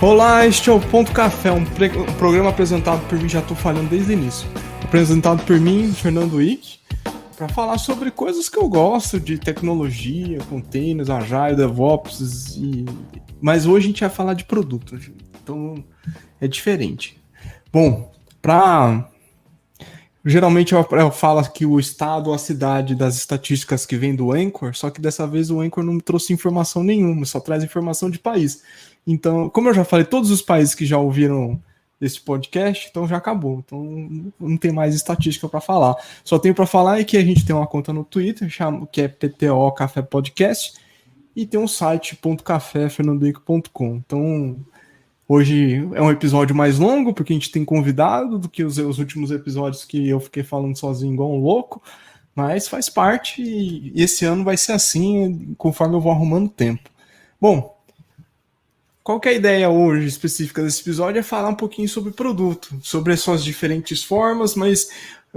Olá, este é o Ponto Café, um programa apresentado por mim, já estou falhando desde o início. Apresentado por mim, Fernando Wick, para falar sobre coisas que eu gosto de tecnologia, containers, Agile, DevOps, mas hoje a gente vai falar de produtos, então é diferente. Bom, geralmente eu falo aqui o estado ou a cidade das estatísticas que vem do Anchor, só que dessa vez o Anchor não me trouxe informação nenhuma, só traz informação de país. Então, como eu já falei, todos os países que já ouviram esse podcast, então já acabou. Então, não tem mais estatística para falar. Só tenho para falar é que a gente tem uma conta no Twitter, que é PTO Café Podcast, e tem um site .café.fernandoico.com. Então, hoje é um episódio mais longo, porque a gente tem convidado do que os últimos episódios que eu fiquei falando sozinho igual um louco, mas faz parte e esse ano vai ser assim, conforme eu vou arrumando tempo. Bom, qual que é a ideia hoje específica desse episódio é falar um pouquinho sobre produto, sobre as suas diferentes formas, mas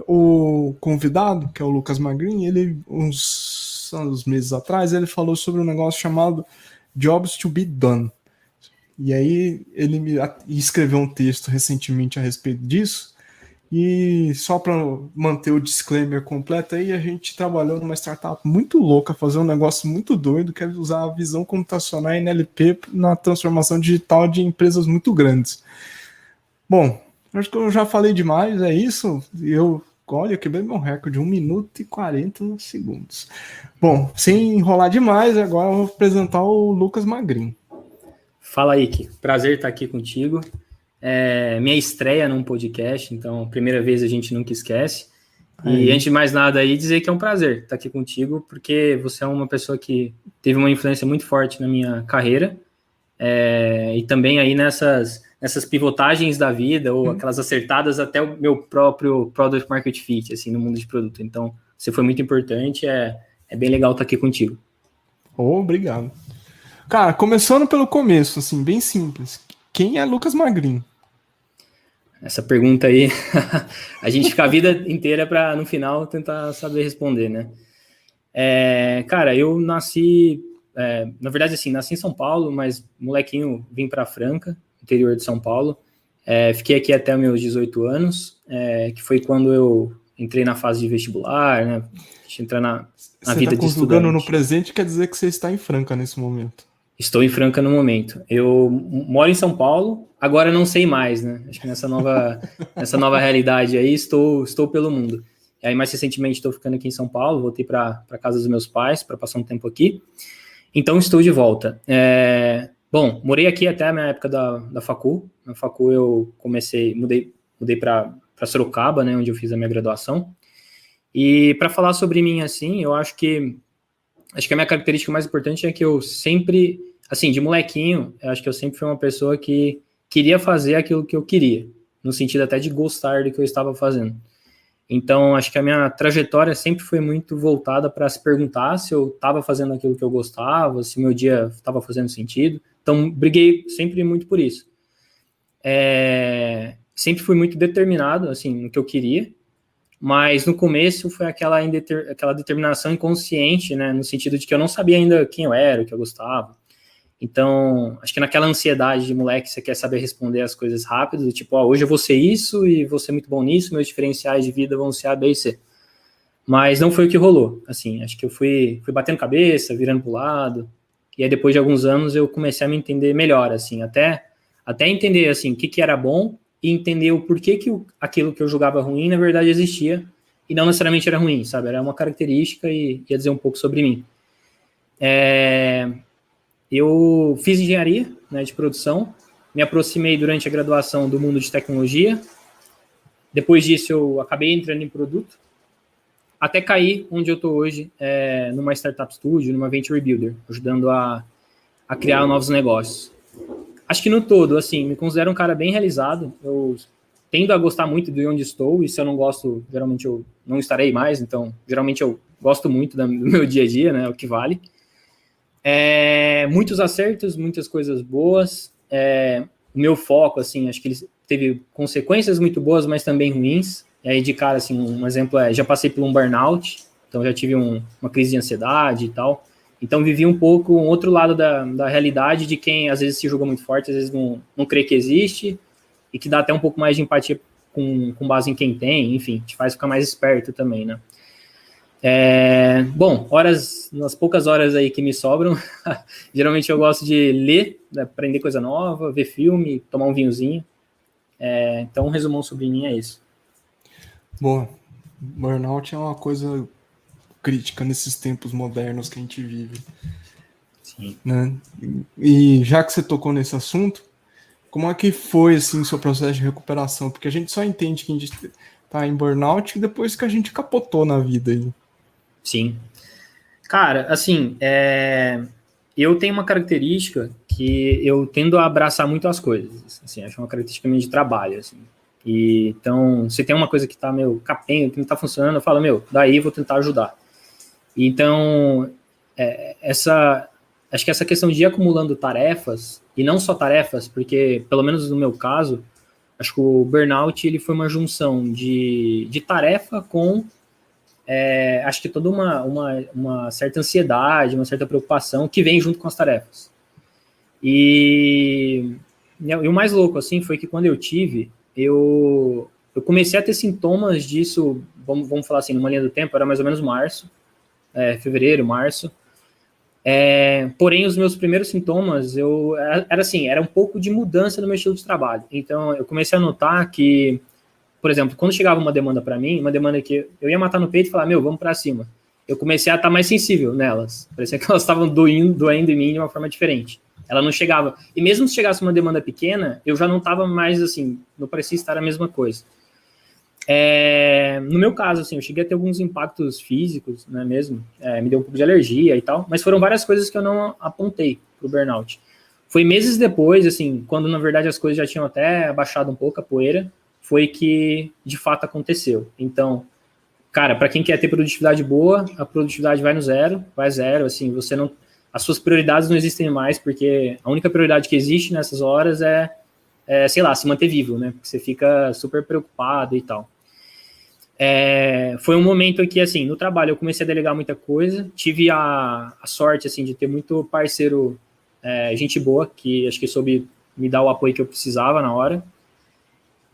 o convidado, que é o Lucas Magrin, ele, uns meses atrás, ele falou sobre um negócio chamado Jobs to be Done. E aí ele me escreveu um texto recentemente a respeito disso, e só para manter o disclaimer completo aí, a gente trabalhou numa startup muito louca, fazer um negócio muito doido, que é usar a visão computacional NLP na transformação digital de empresas muito grandes. Bom, acho que eu já falei demais, é isso. Olha, eu quebrei meu recorde, 1 minuto e 40 segundos. Bom, sem enrolar demais, agora eu vou apresentar o Lucas Magrin. Fala, Ike. Prazer estar aqui contigo. Minha estreia num podcast, então, primeira vez a gente nunca esquece. E antes de mais nada aí, dizer que é um prazer estar aqui contigo, porque você é uma pessoa que teve uma influência muito forte na minha carreira, e também aí nessas pivotagens da vida, ou aquelas acertadas até o meu próprio Product Market Fit, assim, no mundo de produto. Então, você foi muito importante, é bem legal estar aqui contigo. Obrigado. Cara, começando pelo começo, assim, bem simples. Quem é Lucas Magrin? Essa pergunta aí, a gente fica a vida inteira para, no final, tentar saber responder, né? Cara, eu nasci, na verdade, assim, nasci em São Paulo, mas molequinho vim para Franca, interior de São Paulo. Fiquei aqui até meus 18 anos, que foi quando eu entrei na fase de vestibular, né? A gente entra na vida de estudante. Você está conjugando no presente, quer dizer que você está em Franca nesse momento. Estou em Franca no momento. Eu moro em São Paulo, agora não sei mais, né? Acho que nessa nova realidade aí, estou pelo mundo. E aí, mais recentemente, estou ficando aqui em São Paulo, voltei para casa dos meus pais para passar um tempo aqui. Então, estou de volta. Bom, morei aqui até a minha época da facul. Na facul eu mudei para Sorocaba, né, onde eu fiz a minha graduação. E para falar sobre mim, assim, eu acho que a minha característica mais importante é que eu sempre, assim, de molequinho, eu acho que eu sempre fui uma pessoa que queria fazer aquilo que eu queria, no sentido até de gostar do que eu estava fazendo. Então, acho que a minha trajetória sempre foi muito voltada para se perguntar se eu estava fazendo aquilo que eu gostava, se o meu dia estava fazendo sentido. Então, briguei sempre muito por isso. Sempre fui muito determinado, assim, no que eu queria. Mas no começo foi aquela determinação inconsciente, né, no sentido de que eu não sabia ainda quem eu era, o que eu gostava. Então, acho que naquela ansiedade de moleque, você quer saber responder as coisas rápido, tipo, hoje eu vou ser isso e vou ser muito bom nisso, meus diferenciais de vida vão ser A, B e C. Mas não foi o que rolou, assim, acho que eu fui batendo cabeça, virando pro lado, e aí depois de alguns anos eu comecei a me entender melhor, assim, até entender, assim, o que era bom, e entender o porquê que aquilo que eu julgava ruim, na verdade, existia, e não necessariamente era ruim, sabe? Era uma característica e ia dizer um pouco sobre mim. Eu fiz engenharia, né, de produção, me aproximei durante a graduação do mundo de tecnologia, depois disso eu acabei entrando em produto, até cair onde eu estou hoje, numa startup studio, numa venture builder, ajudando a criar novos negócios. Acho que no todo, assim, me considero um cara bem realizado. Eu tendo a gostar muito de onde estou, e se eu não gosto, geralmente eu não estarei mais. Então, geralmente eu gosto muito do meu dia a dia, né? O que vale. Muitos acertos, muitas coisas boas. O meu foco, assim, acho que ele teve consequências muito boas, mas também ruins. E aí, de cara, assim, um exemplo já passei por um burnout. Então, já tive uma crise de ansiedade e tal. Então, vivi um pouco um outro lado da realidade de quem, às vezes, se julga muito forte, às vezes não crê que existe, e que dá até um pouco mais de empatia com base em quem tem, enfim, te faz ficar mais esperto também, né? Bom, nas poucas horas aí que me sobram, geralmente eu gosto de ler, né, aprender coisa nova, ver filme, tomar um vinhozinho. Então, um resumão sobre mim é isso. Boa. Burnout é uma coisa crítica nesses tempos modernos que a gente vive. Sim. Né? E já que você tocou nesse assunto, como é que foi assim, o seu processo de recuperação? Porque a gente só entende que a gente tá em burnout depois que a gente capotou na vida. Aí. Sim. Cara, assim, eu tenho uma característica que eu tendo a abraçar muito as coisas. Assim, acho uma característica minha de trabalho, assim. E, então, se tem uma coisa que tá meio capenga, que não tá funcionando, eu falo, daí vou tentar ajudar. Então, acho que essa questão de ir acumulando tarefas, e não só tarefas, porque, pelo menos no meu caso, acho que o burnout ele foi uma junção de tarefa com, acho que toda uma certa ansiedade, uma certa preocupação que vem junto com as tarefas. E o mais louco, assim, foi que quando eu tive, eu comecei a ter sintomas disso, vamos falar assim, numa linha do tempo, era mais ou menos março, fevereiro, março. Porém, os meus primeiros sintomas, era um pouco de mudança no meu estilo de trabalho. Então, eu comecei a notar que, por exemplo, quando chegava uma demanda para mim, uma demanda que eu ia matar no peito e falar, vamos para cima. Eu comecei a estar mais sensível nelas. Parecia que elas estavam doendo em mim de uma forma diferente. Ela não chegava. E mesmo se chegasse uma demanda pequena, eu já não estava mais assim, não parecia estar a mesma coisa. No meu caso, assim, eu cheguei a ter alguns impactos físicos, né, mesmo, me deu um pouco de alergia e tal, mas foram várias coisas que eu não apontei pro burnout. Foi meses depois, assim, quando na verdade as coisas já tinham até abaixado um pouco a poeira, foi que de fato aconteceu. Então, cara, para quem quer ter produtividade boa, a produtividade vai zero, assim, você não, as suas prioridades não existem mais, porque a única prioridade que existe nessas horas sei lá, se manter vivo, né, porque você fica super preocupado e tal. Foi um momento que, assim, no trabalho eu comecei a delegar muita coisa, tive a sorte, assim, de ter muito parceiro, gente boa, que acho que soube me dar o apoio que eu precisava na hora.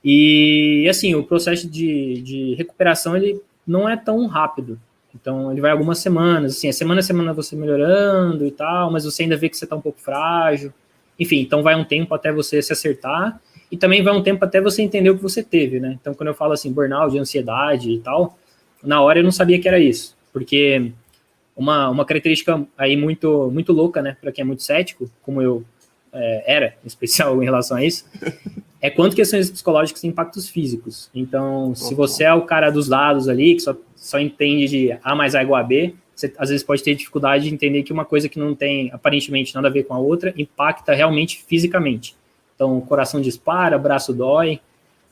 E, assim, o processo de recuperação, ele não é tão rápido. Então, ele vai algumas semanas, assim, semana a semana você melhorando e tal, mas você ainda vê que você está um pouco frágil. Enfim, então vai um tempo até você se acertar e também vai um tempo até você entender o que você teve, né? Então, quando eu falo assim, burnout, ansiedade e tal, na hora eu não sabia que era isso, porque uma característica aí muito, muito louca, né, para quem é muito cético, como eu era, em especial em relação a isso, é quanto questões psicológicas têm impactos físicos. Então, se você é o cara dos dados ali, que só entende de A mais A igual a B, você às vezes pode ter dificuldade de entender que uma coisa que não tem aparentemente nada a ver com a outra impacta realmente fisicamente. Então, o coração dispara, braço dói,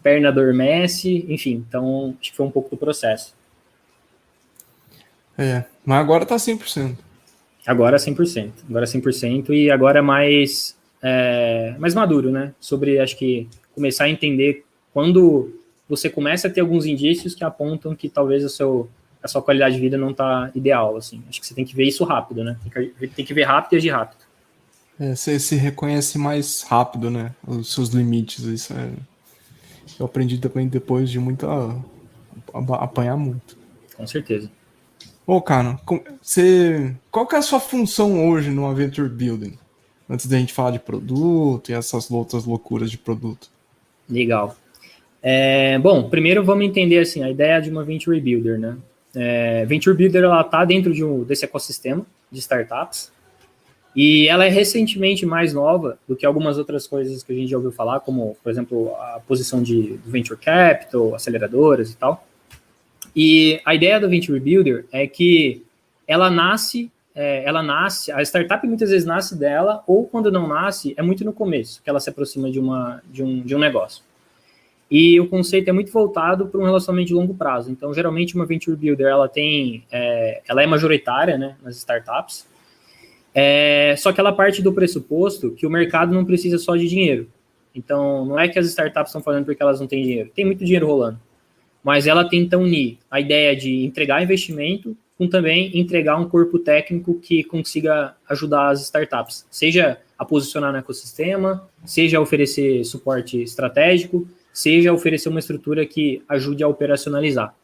perna adormece, enfim. Então, acho que foi um pouco do processo. Mas agora tá 100%. Agora 100%. Agora 100% e agora mais maduro, né? Sobre, acho que, começar a entender quando você começa a ter alguns indícios que apontam que talvez a sua qualidade de vida não tá ideal, assim. Acho que você tem que ver isso rápido, né? Tem que ver rápido e agir rápido. Você se reconhece mais rápido, né? Os seus limites. Isso eu aprendi também depois de apanhar muito. Com certeza. Cara, qual que é a sua função hoje no Adventure Building? Antes da gente falar de produto e essas outras loucuras de produto. Legal. Bom, primeiro vamos entender assim, a ideia de uma Venture Builder, né? Venture Builder, ela está dentro desse ecossistema de startups e ela é recentemente mais nova do que algumas outras coisas que a gente já ouviu falar, como, por exemplo, a posição de Venture Capital, aceleradoras e tal. E a ideia do Venture Builder é que ela nasce, a startup muitas vezes nasce dela, ou quando não nasce, é muito no começo, que ela se aproxima de um negócio. E o conceito é muito voltado para um relacionamento de longo prazo. Então, geralmente, uma Venture Builder, ela é majoritária, né, nas startups, só que ela parte do pressuposto que o mercado não precisa só de dinheiro. Então, não é que as startups estão fazendo porque elas não têm dinheiro. Tem muito dinheiro rolando. Mas ela tenta unir a ideia de entregar investimento com também entregar um corpo técnico que consiga ajudar as startups, seja a posicionar no ecossistema, seja a oferecer suporte estratégico, seja oferecer uma estrutura que ajude a operacionalizar.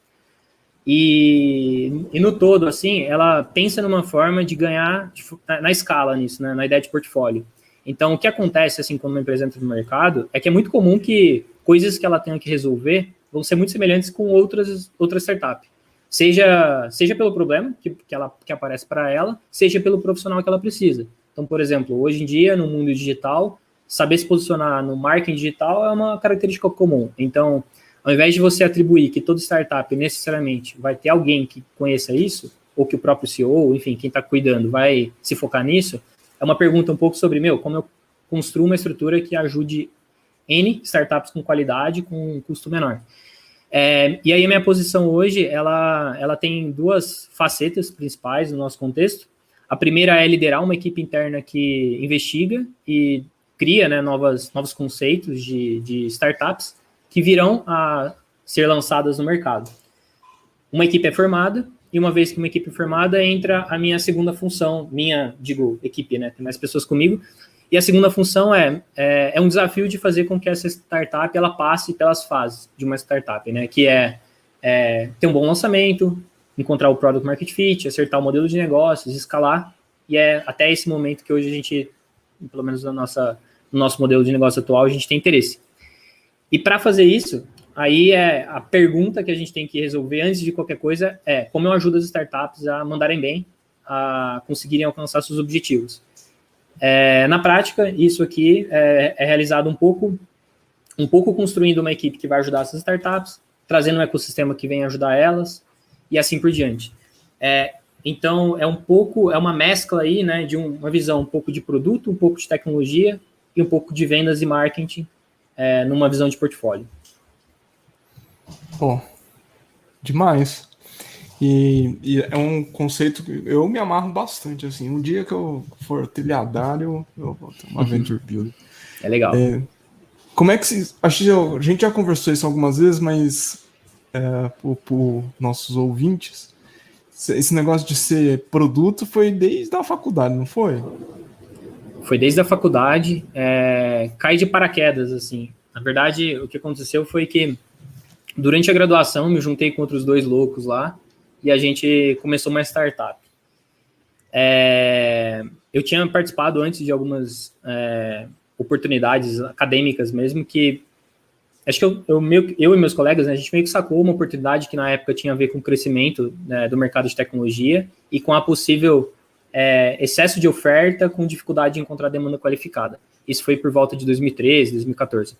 E no todo, assim, ela pensa numa forma de ganhar na escala nisso, né, na ideia de portfólio. Então, o que acontece, assim, quando uma empresa entra no mercado, é que é muito comum que coisas que ela tenha que resolver vão ser muito semelhantes com outras startups. Seja pelo problema que aparece para ela, seja pelo profissional que ela precisa. Então, por exemplo, hoje em dia, no mundo digital, saber se posicionar no marketing digital é uma característica comum. Então, ao invés de você atribuir que toda startup necessariamente vai ter alguém que conheça isso, ou que o próprio CEO, enfim, quem está cuidando, vai se focar nisso, é uma pergunta um pouco sobre, como eu construo uma estrutura que ajude N startups com qualidade, com um custo menor. E aí a minha posição hoje, ela tem duas facetas principais no nosso contexto. A primeira é liderar uma equipe interna que investiga e cria, né, novos conceitos de startups que virão a ser lançadas no mercado. Uma equipe é formada, e uma vez que uma equipe é formada, entra a minha segunda função, equipe, né, tem mais pessoas comigo, e a segunda função é um desafio de fazer com que essa startup ela passe pelas fases de uma startup, né, que é ter um bom lançamento, encontrar o product market fit, acertar o modelo de negócios, escalar, e é até esse momento que hoje a gente, pelo menos no nosso modelo de negócio atual, a gente tem interesse. E para fazer isso, aí a pergunta que a gente tem que resolver antes de qualquer coisa é como eu ajudo as startups a mandarem bem, a conseguirem alcançar seus objetivos. Na prática, isso aqui é realizado um pouco construindo uma equipe que vai ajudar essas startups, trazendo um ecossistema que vem ajudar elas, e assim por diante. Então, é uma mescla aí, né, de uma visão um pouco de produto, um pouco de tecnologia e um pouco de vendas e marketing, numa visão de portfólio. Pô, demais. E é um conceito que eu me amarro bastante, assim. Um dia que eu for trilhadário, eu vou ter uma Venture Builder. É legal. Como é que a gente já conversou isso algumas vezes, mas por nossos ouvintes, esse negócio de ser produto foi desde a faculdade, não foi? Foi desde a faculdade, cai de paraquedas, assim. Na verdade, o que aconteceu foi que durante a graduação, me juntei com outros dois loucos lá e a gente começou uma startup. Eu tinha participado antes de algumas oportunidades acadêmicas mesmo, que acho que eu e meus colegas, né, a gente meio que sacou uma oportunidade que na época tinha a ver com o crescimento, né, do mercado de tecnologia e com a possível excesso de oferta com dificuldade de encontrar demanda qualificada. Isso foi por volta de 2013, 2014.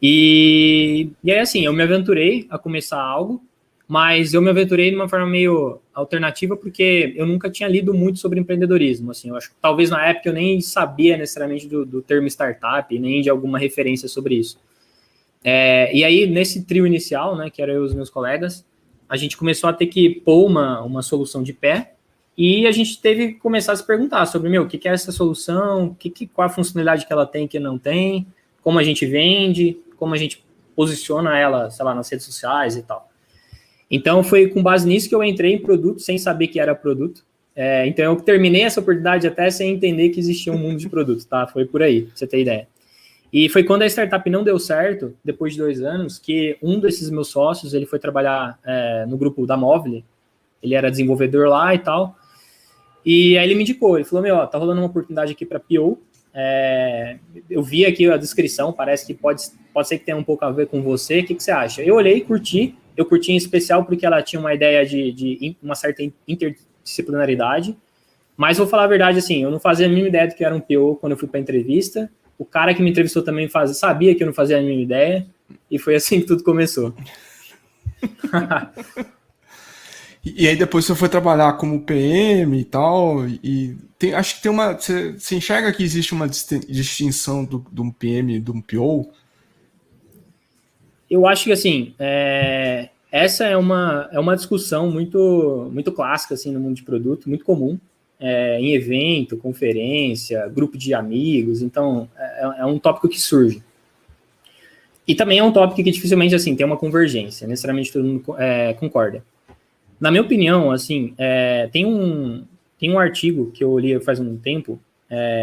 E aí, assim, eu me aventurei a começar algo, mas eu me aventurei de uma forma meio alternativa, porque eu nunca tinha lido muito sobre empreendedorismo, assim, eu acho que talvez na época eu nem sabia necessariamente do termo startup, nem de alguma referência sobre isso. E aí, nesse trio inicial, né, que era eu e os meus colegas, a gente começou a ter que pôr uma solução de pé, e a gente teve que começar a se perguntar sobre, o que é essa solução, qual a funcionalidade que ela tem, que não tem, como a gente vende, como a gente posiciona ela, sei lá, nas redes sociais e tal. Então, foi com base nisso que eu entrei em produto, sem saber que era produto. Então, eu terminei essa oportunidade até sem entender que existia um mundo de produto, tá? Foi por aí, pra você ter ideia. E foi quando a startup não deu certo, depois de 2 anos, que um desses meus sócios, ele foi trabalhar no grupo da Movile, ele era desenvolvedor lá e tal, e aí ele me indicou, ele falou, tá rolando uma oportunidade aqui para PO, eu vi aqui a descrição, parece que pode ser que tenha um pouco a ver com você, o que você acha? Eu olhei e curti, eu curti em especial porque ela tinha uma ideia de uma certa interdisciplinaridade, mas vou falar a verdade, assim, eu não fazia a mínima ideia do que era um PO quando eu fui para a entrevista, o cara que me entrevistou também sabia que eu não fazia a mínima ideia, e foi assim que tudo começou. E aí depois você foi trabalhar como PM e tal, e acho que tem uma... Você enxerga que existe uma distinção de um PM e de um PO? Eu acho que, assim, essa é uma discussão muito clássica, assim, no mundo de produto, muito comum, em evento, conferência, grupo de amigos, então é um tópico que surge. E também é um tópico que dificilmente, assim, tem uma convergência, necessariamente todo mundo concorda. Na minha opinião, assim, tem um artigo que eu li faz um tempo,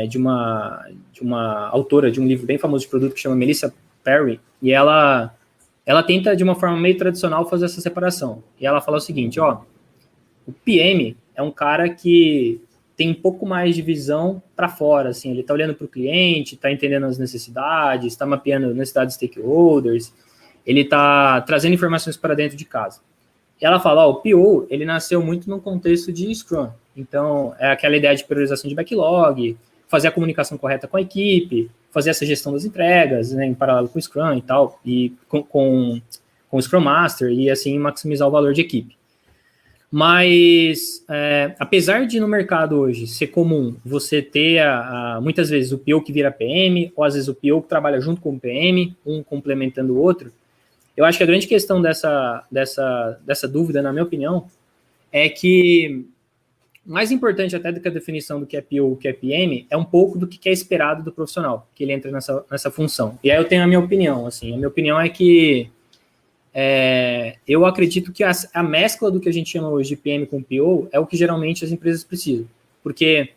de uma autora de um livro bem famoso de produto que chama Melissa Perry, e ela tenta, de uma forma meio tradicional, fazer essa separação. E ela fala o seguinte, ó, o PM é um cara que tem um pouco mais de visão para fora, assim, ele está olhando para o cliente, está entendendo as necessidades, está mapeando as necessidades de stakeholders, ele está trazendo informações para dentro de casa. E ela fala, ó, o PO, ele nasceu muito no contexto de Scrum. Então, é aquela ideia de priorização de backlog, fazer a comunicação correta com a equipe, fazer essa gestão das entregas, né, em paralelo com o Scrum e tal, e com o Scrum Master, e assim maximizar o valor de equipe. Mas, apesar de no mercado hoje ser comum você ter muitas vezes o PO que vira PM, ou às vezes o PO que trabalha junto com o PM, um complementando o outro, eu acho que a grande questão dessa dúvida, na minha opinião, é que mais importante até do que a definição do que é PO ou que é PM, é um pouco do que é esperado do profissional, que ele entra nessa função. E aí eu tenho a minha opinião, assim, a minha opinião é que eu acredito que a mescla do que a gente chama hoje de PM com PO é o que geralmente as empresas precisam, porque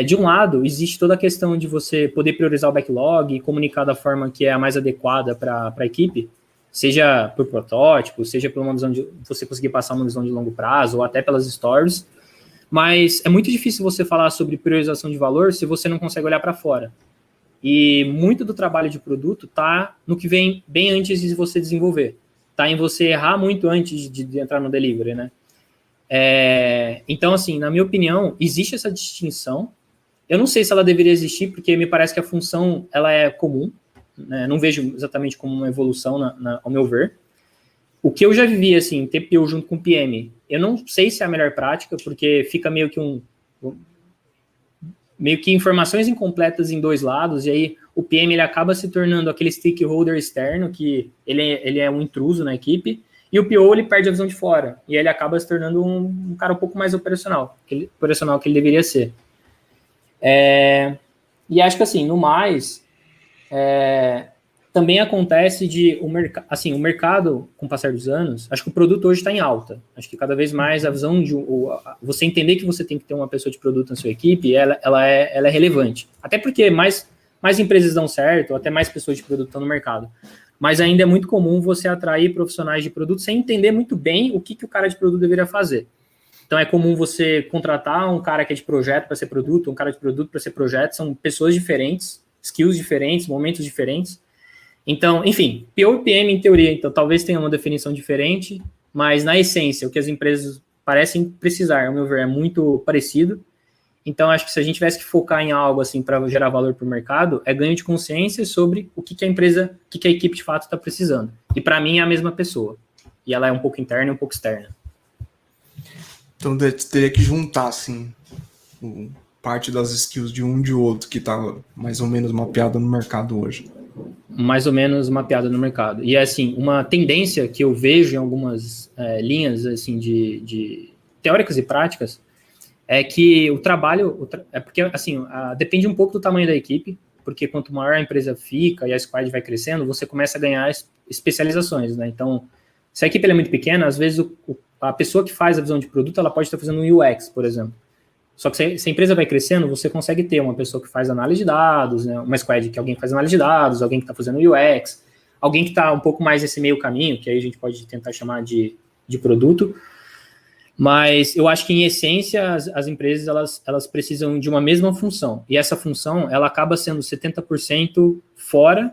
de um lado, existe toda a questão de você poder priorizar o backlog e comunicar da forma que é a mais adequada para a equipe, seja por protótipo, seja por uma visão de você conseguir passar uma visão de longo prazo, ou até pelas stories, mas é muito difícil você falar sobre priorização de valor se você não consegue olhar para fora. E muito do trabalho de produto está no que vem bem antes de você desenvolver. Está em você errar muito antes de entrar no delivery, né? Então, assim, na minha opinião, existe essa distinção. Eu não sei se ela deveria existir, porque me parece que a função ela é comum, né? Não vejo exatamente como uma evolução, ao meu ver. O que eu já vivi, assim, ter PO junto com PM, eu não sei se é a melhor prática, porque fica meio que informações incompletas em dois lados, e aí o PM ele acaba se tornando aquele stakeholder externo, que ele é um intruso na equipe, e o PO ele perde a visão de fora, e ele acaba se tornando um cara um pouco mais operacional que ele deveria ser. E acho que, assim, no mais, também acontece o mercado, com o passar dos anos, acho que o produto hoje está em alta. Acho que cada vez mais a visão de você entender que você tem que ter uma pessoa de produto na sua equipe, ela é relevante. Até porque mais empresas dão certo, até mais pessoas de produto estão no mercado. Mas ainda é muito comum você atrair profissionais de produto sem entender muito bem o que o cara de produto deveria fazer. Então é comum você contratar um cara que é de projeto para ser produto, um cara de produto para ser projeto, são pessoas diferentes, skills diferentes, momentos diferentes. Então, enfim, PO e PM em teoria, então talvez tenha uma definição diferente, mas na essência, o que as empresas parecem precisar, ao meu ver, é muito parecido. Então, acho que se a gente tivesse que focar em algo assim para gerar valor para o mercado, é ganho de consciência sobre o que a empresa, o que a equipe de fato está precisando. E para mim é a mesma pessoa. E ela é um pouco interna e um pouco externa. Então teria que juntar, assim, parte das skills de um e de outro que está mais ou menos mapeada no mercado hoje. Mais ou menos mapeada no mercado. E, assim, uma tendência que eu vejo em algumas linhas, assim, de teóricas e práticas, é que o trabalho... porque, assim, depende um pouco do tamanho da equipe, porque quanto maior a empresa fica e a squad vai crescendo, você começa a ganhar especializações, né? Então, se a equipe é muito pequena, às vezes a pessoa que faz a visão de produto, ela pode estar fazendo um UX, por exemplo. Só que se a empresa vai crescendo, você consegue ter uma pessoa que faz análise de dados, né? Uma squad que alguém faz análise de dados, alguém que está fazendo UX, alguém que está um pouco mais nesse meio caminho, que aí a gente pode tentar chamar de produto. Mas eu acho que, em essência, as empresas elas precisam de uma mesma função. E essa função ela acaba sendo 70% fora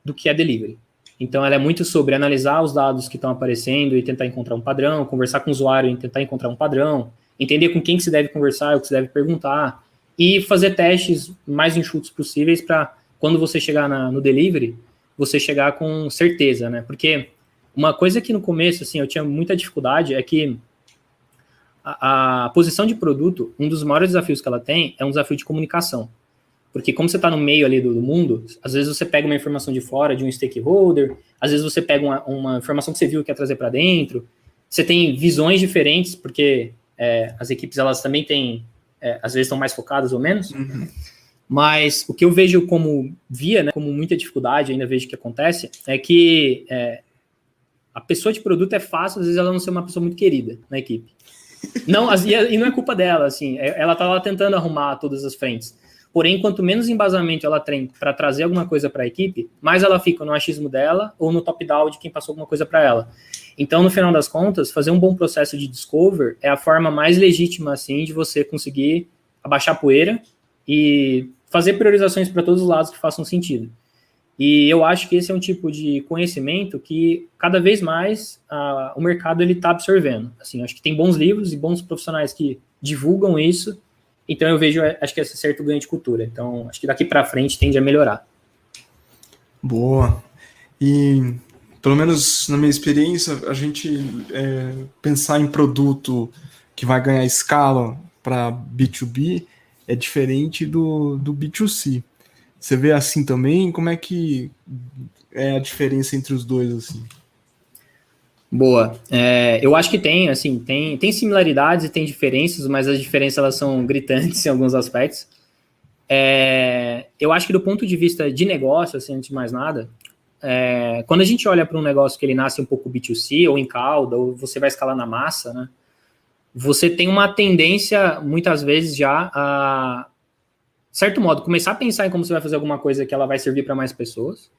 do que é delivery. Então, ela é muito sobre analisar os dados que estão aparecendo e tentar encontrar um padrão, conversar com o usuário e tentar encontrar um padrão, entender com quem que se deve conversar, o que se deve perguntar, e fazer testes mais enxutos possíveis para, quando você chegar no delivery, você chegar com certeza, né? Porque uma coisa que no começo, assim, eu tinha muita dificuldade é que a posição de produto, um dos maiores desafios que ela tem é um desafio de comunicação. Porque como você está no meio ali do mundo, às vezes você pega uma informação de fora, de um stakeholder, às vezes você pega uma informação que você viu e quer trazer para dentro, você tem visões diferentes, porque as equipes elas também têm, às vezes estão mais focadas ou menos, mas o que eu vejo como muita dificuldade, ainda vejo que acontece, é que A pessoa de produto é fácil, às vezes ela não ser uma pessoa muito querida na equipe. Não, e não é culpa dela, assim, ela tá lá tentando arrumar todas as frentes. Porém, quanto menos embasamento ela tem para trazer alguma coisa para a equipe, mais ela fica no achismo dela ou no top-down de quem passou alguma coisa para ela. Então, no final das contas, fazer um bom processo de discover é a forma mais legítima, assim, de você conseguir abaixar a poeira e fazer priorizações para todos os lados que façam sentido. E eu acho que esse é um tipo de conhecimento que cada vez mais o mercado ele está absorvendo. Assim, acho que tem bons livros e bons profissionais que divulgam isso. Então eu vejo, acho que esse certo ganho de cultura. Então acho que daqui para frente tende a melhorar. Boa. E pelo menos na minha experiência, a gente pensar em produto que vai ganhar escala para B2B é diferente do B2C. Você vê assim também? Como é que é a diferença entre os dois, assim? Boa. Eu acho que tem similaridades e tem diferenças, mas as diferenças elas são gritantes em alguns aspectos. Eu acho que do ponto de vista de negócio, assim, antes de mais nada, quando a gente olha para um negócio que ele nasce um pouco B2C, ou em cauda, ou você vai escalar na massa, né? Você tem uma tendência, muitas vezes, já a, certo modo, começar a pensar em como você vai fazer alguma coisa que ela vai servir para mais pessoas.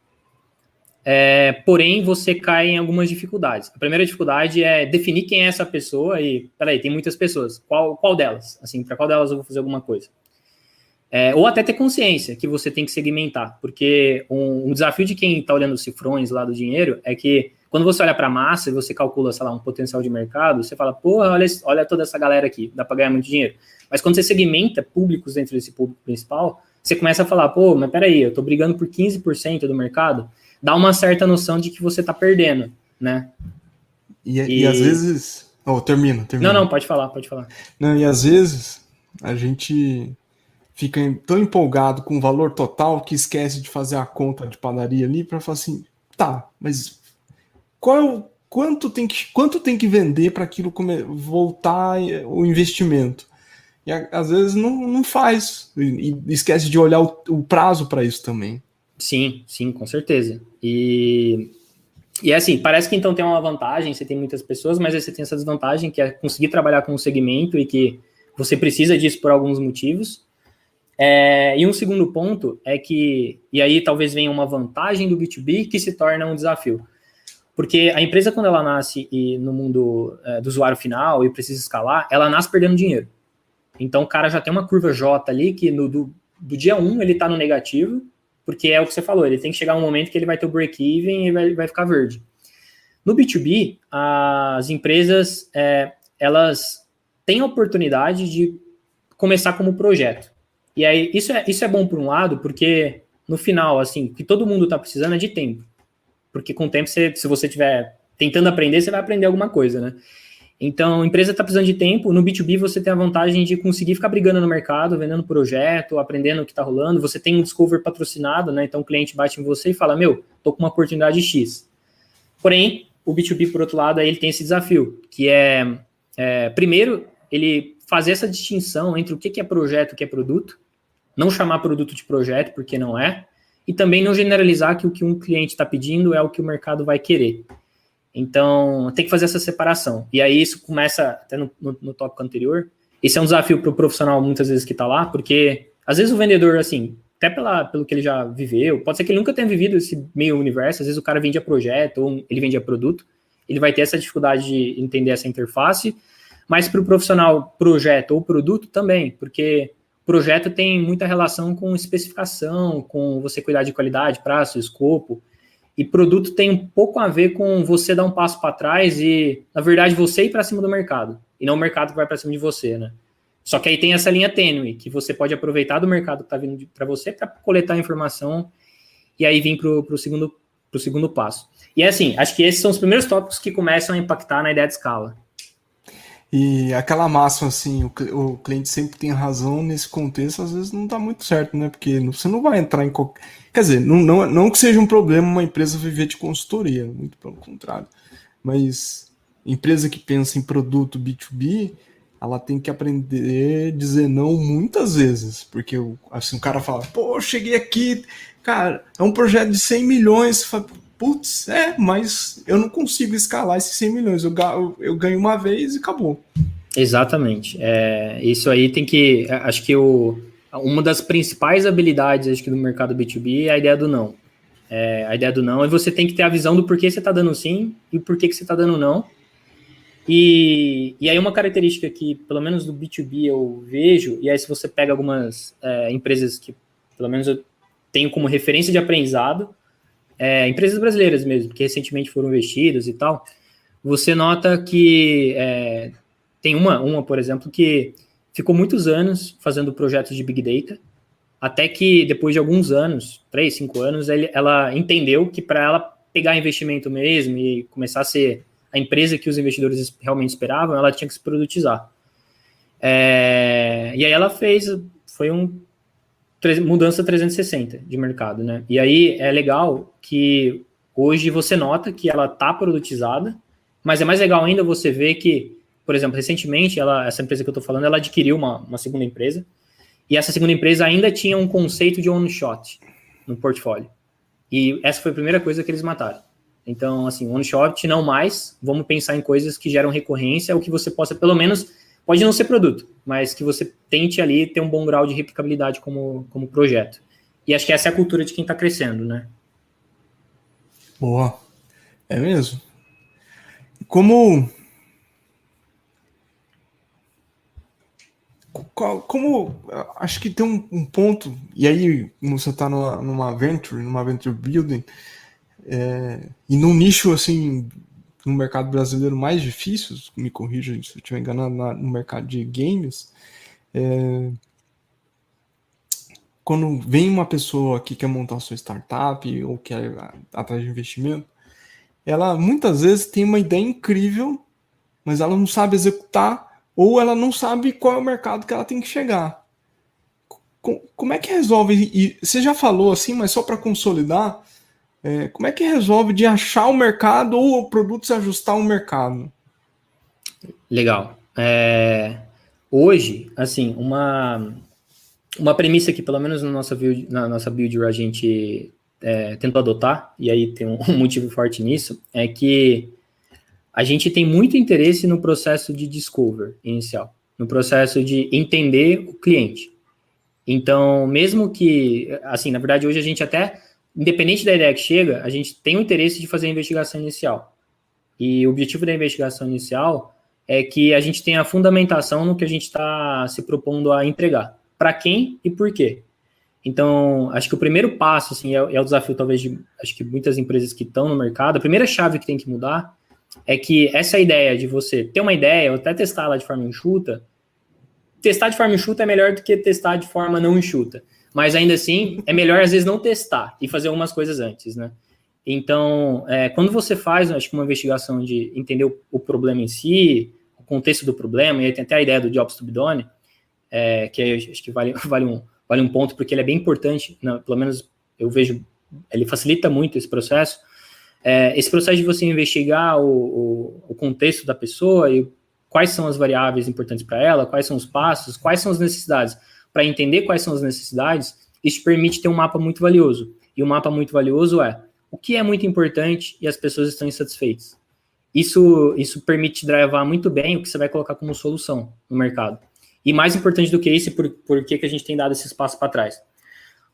Porém, você cai em algumas dificuldades. A primeira dificuldade é definir quem é essa pessoa e, peraí, tem muitas pessoas. Qual delas? Assim, para qual delas eu vou fazer alguma coisa? Ou até ter consciência que você tem que segmentar, porque um desafio de quem está olhando os cifrões lá do dinheiro é que quando você olha para a massa e você calcula, sei lá, um potencial de mercado, você fala, porra, olha toda essa galera aqui, dá para ganhar muito dinheiro. Mas quando você segmenta públicos dentro desse público principal, você começa a falar, pô, mas peraí, eu estou brigando por 15% do mercado, dá uma certa noção de que você está perdendo, né? E às vezes... Termina. Não, pode falar. Não, e às vezes a gente fica tão empolgado com o valor total que esquece de fazer a conta de padaria ali para falar assim, tá, mas quanto tem que vender para aquilo voltar o investimento? E às vezes não faz, e esquece de olhar o prazo para isso também. Sim, com certeza. E assim, parece que então tem uma vantagem, você tem muitas pessoas, mas aí você tem essa desvantagem que é conseguir trabalhar com um segmento e que você precisa disso por alguns motivos. E um segundo ponto é que, e aí talvez venha uma vantagem do B2B que se torna um desafio. Porque a empresa, quando ela nasce no mundo do usuário final e precisa escalar, ela nasce perdendo dinheiro. Então o cara já tem uma curva J ali que do dia 1 ele está no negativo, porque é o que você falou, ele tem que chegar um momento que ele vai ter o break-even e vai ficar verde. No B2B, as empresas, elas têm a oportunidade de começar como projeto. E aí, isso é bom por um lado, porque no final, assim, o que todo mundo está precisando é de tempo. Porque com o tempo, se você estiver tentando aprender, você vai aprender alguma coisa, né? Então, a empresa está precisando de tempo. No B2B, você tem a vantagem de conseguir ficar brigando no mercado, vendendo projeto, aprendendo o que está rolando. Você tem um discover patrocinado, né? Então, o cliente bate em você e fala, tô com uma oportunidade X. Porém, o B2B, por outro lado, aí ele tem esse desafio, que primeiro, ele fazer essa distinção entre o que é projeto e o que é produto, não chamar produto de projeto, porque não é, e também não generalizar que o que um cliente está pedindo é o que o mercado vai querer. Então, tem que fazer essa separação. E aí isso começa, até no tópico anterior, esse é um desafio para o profissional muitas vezes que está lá, porque às vezes o vendedor, assim, até pelo que ele já viveu, pode ser que ele nunca tenha vivido esse meio universo, às vezes o cara vendia projeto ou ele vendia produto, ele vai ter essa dificuldade de entender essa interface, mas para o profissional projeto ou produto também, porque projeto tem muita relação com especificação, com você cuidar de qualidade, prazo, escopo, e produto tem um pouco a ver com você dar um passo para trás e, na verdade, você ir para cima do mercado, e não o mercado que vai para cima de você, né? Só que aí tem essa linha tênue, que você pode aproveitar do mercado que está vindo para você para coletar informação e aí vir para o segundo passo. E assim, acho que esses são os primeiros tópicos que começam a impactar na ideia de escala. E aquela máxima, assim, o cliente sempre tem razão nesse contexto, às vezes não dá muito certo, né? Porque você não vai entrar em qualquer... Quer dizer, não que seja um problema uma empresa viver de consultoria, muito pelo contrário. Mas empresa que pensa em produto B2B, ela tem que aprender a dizer não muitas vezes, porque assim, o cara fala, pô, eu cheguei aqui, cara, é um projeto de 100 milhões, você fala, putz, mas eu não consigo escalar esses 100 milhões, eu ganho uma vez e acabou. Exatamente. Isso aí tem que. Acho que uma das principais habilidades acho que do mercado B2B é a ideia do não. A ideia do não é você tem que ter a visão do porquê você está dando sim e o porquê que você está dando não. E aí uma característica que, pelo menos do B2B, eu vejo, e aí se você pega algumas empresas que, pelo menos eu tenho como referência de aprendizado, empresas brasileiras mesmo, que recentemente foram investidas e tal, você nota que tem uma, por exemplo, que ficou muitos anos fazendo projetos de Big Data, até que depois de alguns anos, 3, 5 anos, ela entendeu que para ela pegar investimento mesmo e começar a ser a empresa que os investidores realmente esperavam, ela tinha que se produtizar. E aí ela foi mudança 360 de mercado, né? E aí é legal que hoje você nota que ela está produtizada, mas é mais legal ainda você ver que, por exemplo, recentemente, essa empresa que eu estou falando, ela adquiriu uma segunda empresa, e essa segunda empresa ainda tinha um conceito de one-shot no portfólio. E essa foi a primeira coisa que eles mataram. Então, assim, one-shot não mais, vamos pensar em coisas que geram recorrência, ou que você possa, pelo menos, pode não ser produto, mas que você tente ali ter um bom grau de replicabilidade como projeto. E acho que essa é a cultura de quem está crescendo, né? Boa. É mesmo? Como acho que tem um ponto, e aí você está numa venture building, e num nicho assim, no mercado brasileiro mais difícil, me corrija se eu estiver enganado, no mercado de games, quando vem uma pessoa que quer montar a sua startup ou quer atrás de investimento, ela muitas vezes tem uma ideia incrível, mas ela não sabe executar ou ela não sabe qual é o mercado que ela tem que chegar. Como é que resolve? E você já falou assim, mas só para consolidar, como é que resolve de achar o mercado ou o produto se ajustar ao mercado? Legal. Hoje, assim, uma premissa que, pelo menos na nossa build a gente tentou adotar, e aí tem um motivo forte nisso, é que a gente tem muito interesse no processo de discover inicial, no processo de entender o cliente. Então, mesmo que, assim, na verdade, hoje a gente até, independente da ideia que chega, a gente tem o interesse de fazer a investigação inicial. E o objetivo da investigação inicial é que a gente tenha a fundamentação no que a gente está se propondo a entregar. Para quem e por quê. Então, acho que o primeiro passo, assim, é o desafio, talvez, acho que muitas empresas que estão no mercado, a primeira chave que tem que mudar é que essa ideia de você ter uma ideia, ou até testar ela de forma enxuta, testar de forma enxuta é melhor do que testar de forma não enxuta. Mas ainda assim, é melhor às vezes não testar e fazer algumas coisas antes, né? Então, quando você faz, acho que uma investigação de entender o problema em si, o contexto do problema, e aí tem até a ideia do Jobs to be done, que aí acho que vale um ponto, porque ele é bem importante, pelo menos eu vejo, ele facilita muito esse processo. Esse processo de você investigar o contexto da pessoa e quais são as variáveis importantes para ela, quais são os passos, quais são as necessidades. Para entender quais são as necessidades, isso permite ter um mapa muito valioso. E o mapa muito valioso é o que é muito importante e as pessoas estão insatisfeitas. Isso permite drivar muito bem o que você vai colocar como solução no mercado. E mais importante do que isso, por que a gente tem dado esse espaço para trás?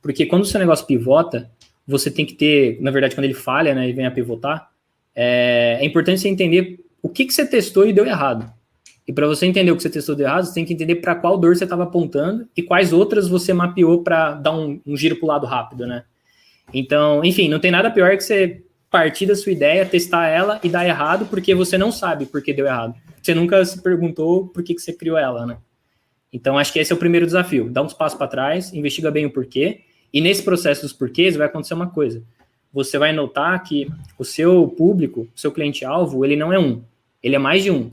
Porque quando o seu negócio pivota, você tem que ter, na verdade, quando ele falha, né, e vem a pivotar, é importante você entender o que você testou e deu errado. E para você entender o que você testou e deu errado, você tem que entender para qual dor você estava apontando e quais outras você mapeou para dar um giro para o lado rápido, né? Então, enfim, não tem nada pior que você partir da sua ideia, testar ela e dar errado porque você não sabe por que deu errado. Você nunca se perguntou por que você criou ela, né? Então, acho que esse é o primeiro desafio. Dá uns passos para trás, investiga bem o porquê, e nesse processo dos porquês vai acontecer uma coisa. Você vai notar que o seu público, o seu cliente-alvo, ele não é um, ele é mais de um.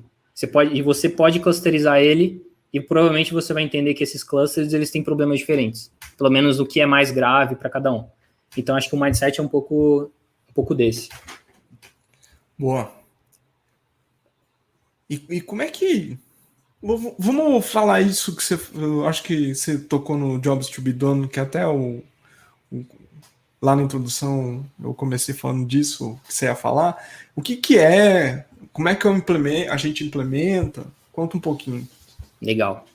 Você pode clusterizar ele e provavelmente você vai entender que esses clusters eles têm problemas diferentes. Pelo menos o que é mais grave para cada um. Então, acho que o mindset é um pouco desse. Boa. E como é que Vamos falar isso que eu acho que você tocou no Jobs to be Done, que até lá na introdução eu comecei falando disso que você ia falar. O que é? Como é que a gente implementa? Conta um pouquinho. Legal.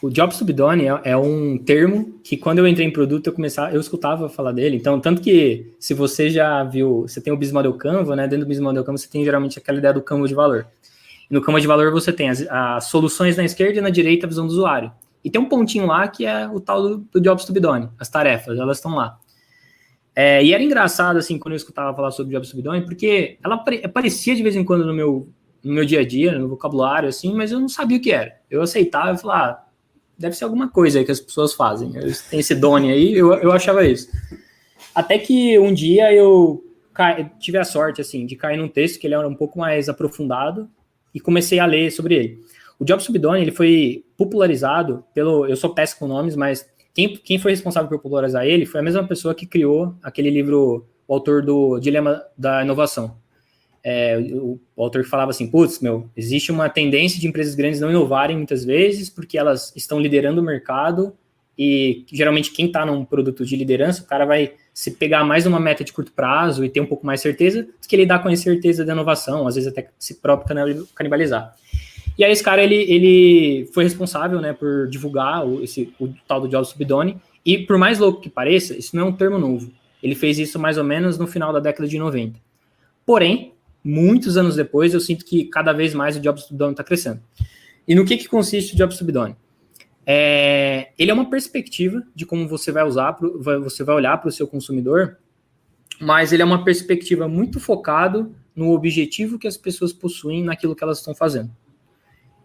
O Jobs to be Done é um termo que quando eu entrei em produto eu escutava falar dele. Então, tanto que se você já viu, você tem o Business Model Canva, né? Dentro do Business Model Canva você tem geralmente aquela ideia do Canva de valor. E no Canva de valor você tem as soluções na esquerda e na direita a visão do usuário. E tem um pontinho lá que é o tal do Jobs to be Done. As tarefas, elas estão lá. E era engraçado, assim, quando eu escutava falar sobre Jobs to be Done, porque ela aparecia de vez em quando no meu dia a dia, no vocabulário, assim, mas eu não sabia o que era. Eu aceitava e falava, deve ser alguma coisa aí que as pessoas fazem. Tem esse Done aí, eu achava isso. Até que um dia eu tive a sorte, assim, de cair num texto que ele era um pouco mais aprofundado e comecei a ler sobre ele. O Jobs to be Done, ele foi popularizado eu sou péssimo com nomes, mas quem foi responsável por popularizar ele foi a mesma pessoa que criou aquele livro, o autor do Dilema da Inovação. O autor que falava assim, existe uma tendência de empresas grandes não inovarem muitas vezes porque elas estão liderando o mercado e geralmente quem está num produto de liderança, o cara vai se pegar mais numa meta de curto prazo e ter um pouco mais certeza do que ele dá com a incerteza da inovação, às vezes até se próprio canibalizar. E aí esse cara, ele foi responsável, né, por divulgar o tal do Jobs to be Done, e por mais louco que pareça, isso não é um termo novo. Ele fez isso mais ou menos no final da década de 90. Porém, muitos anos depois, eu sinto que cada vez mais o Jobs to be Done está crescendo. E no que consiste o Jobs to be Done? Ele é uma perspectiva de como você vai olhar para o seu consumidor, mas ele é uma perspectiva muito focado no objetivo que as pessoas possuem naquilo que elas estão fazendo.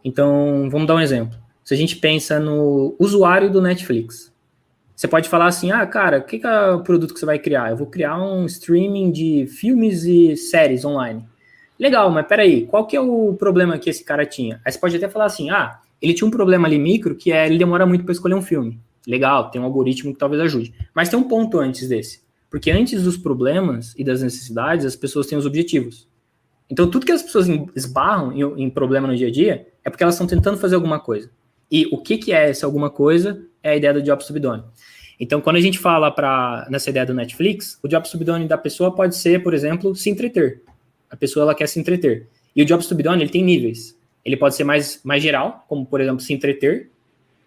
Então, vamos dar um exemplo. Se a gente pensa no usuário do Netflix, você pode falar assim, cara, o que é o produto que você vai criar? Eu vou criar um streaming de filmes e séries online. Legal, mas peraí, qual que é o problema que esse cara tinha? Aí você pode até falar assim, ele tinha um problema ali micro, que ele demora muito para escolher um filme. Legal, tem um algoritmo que talvez ajude. Mas tem um ponto antes desse. Porque antes dos problemas e das necessidades, as pessoas têm os objetivos. Então, tudo que as pessoas esbarram em problema no dia a dia é porque elas estão tentando fazer alguma coisa. E o que é essa alguma coisa é a ideia do Jobs to be Done. Então, quando a gente fala nessa ideia do Netflix, o Jobs to be Done da pessoa pode ser, por exemplo, se entreter. A pessoa ela quer se entreter. E o Jobs to be Done ele tem níveis. Ele pode ser mais geral, como, por exemplo, se entreter,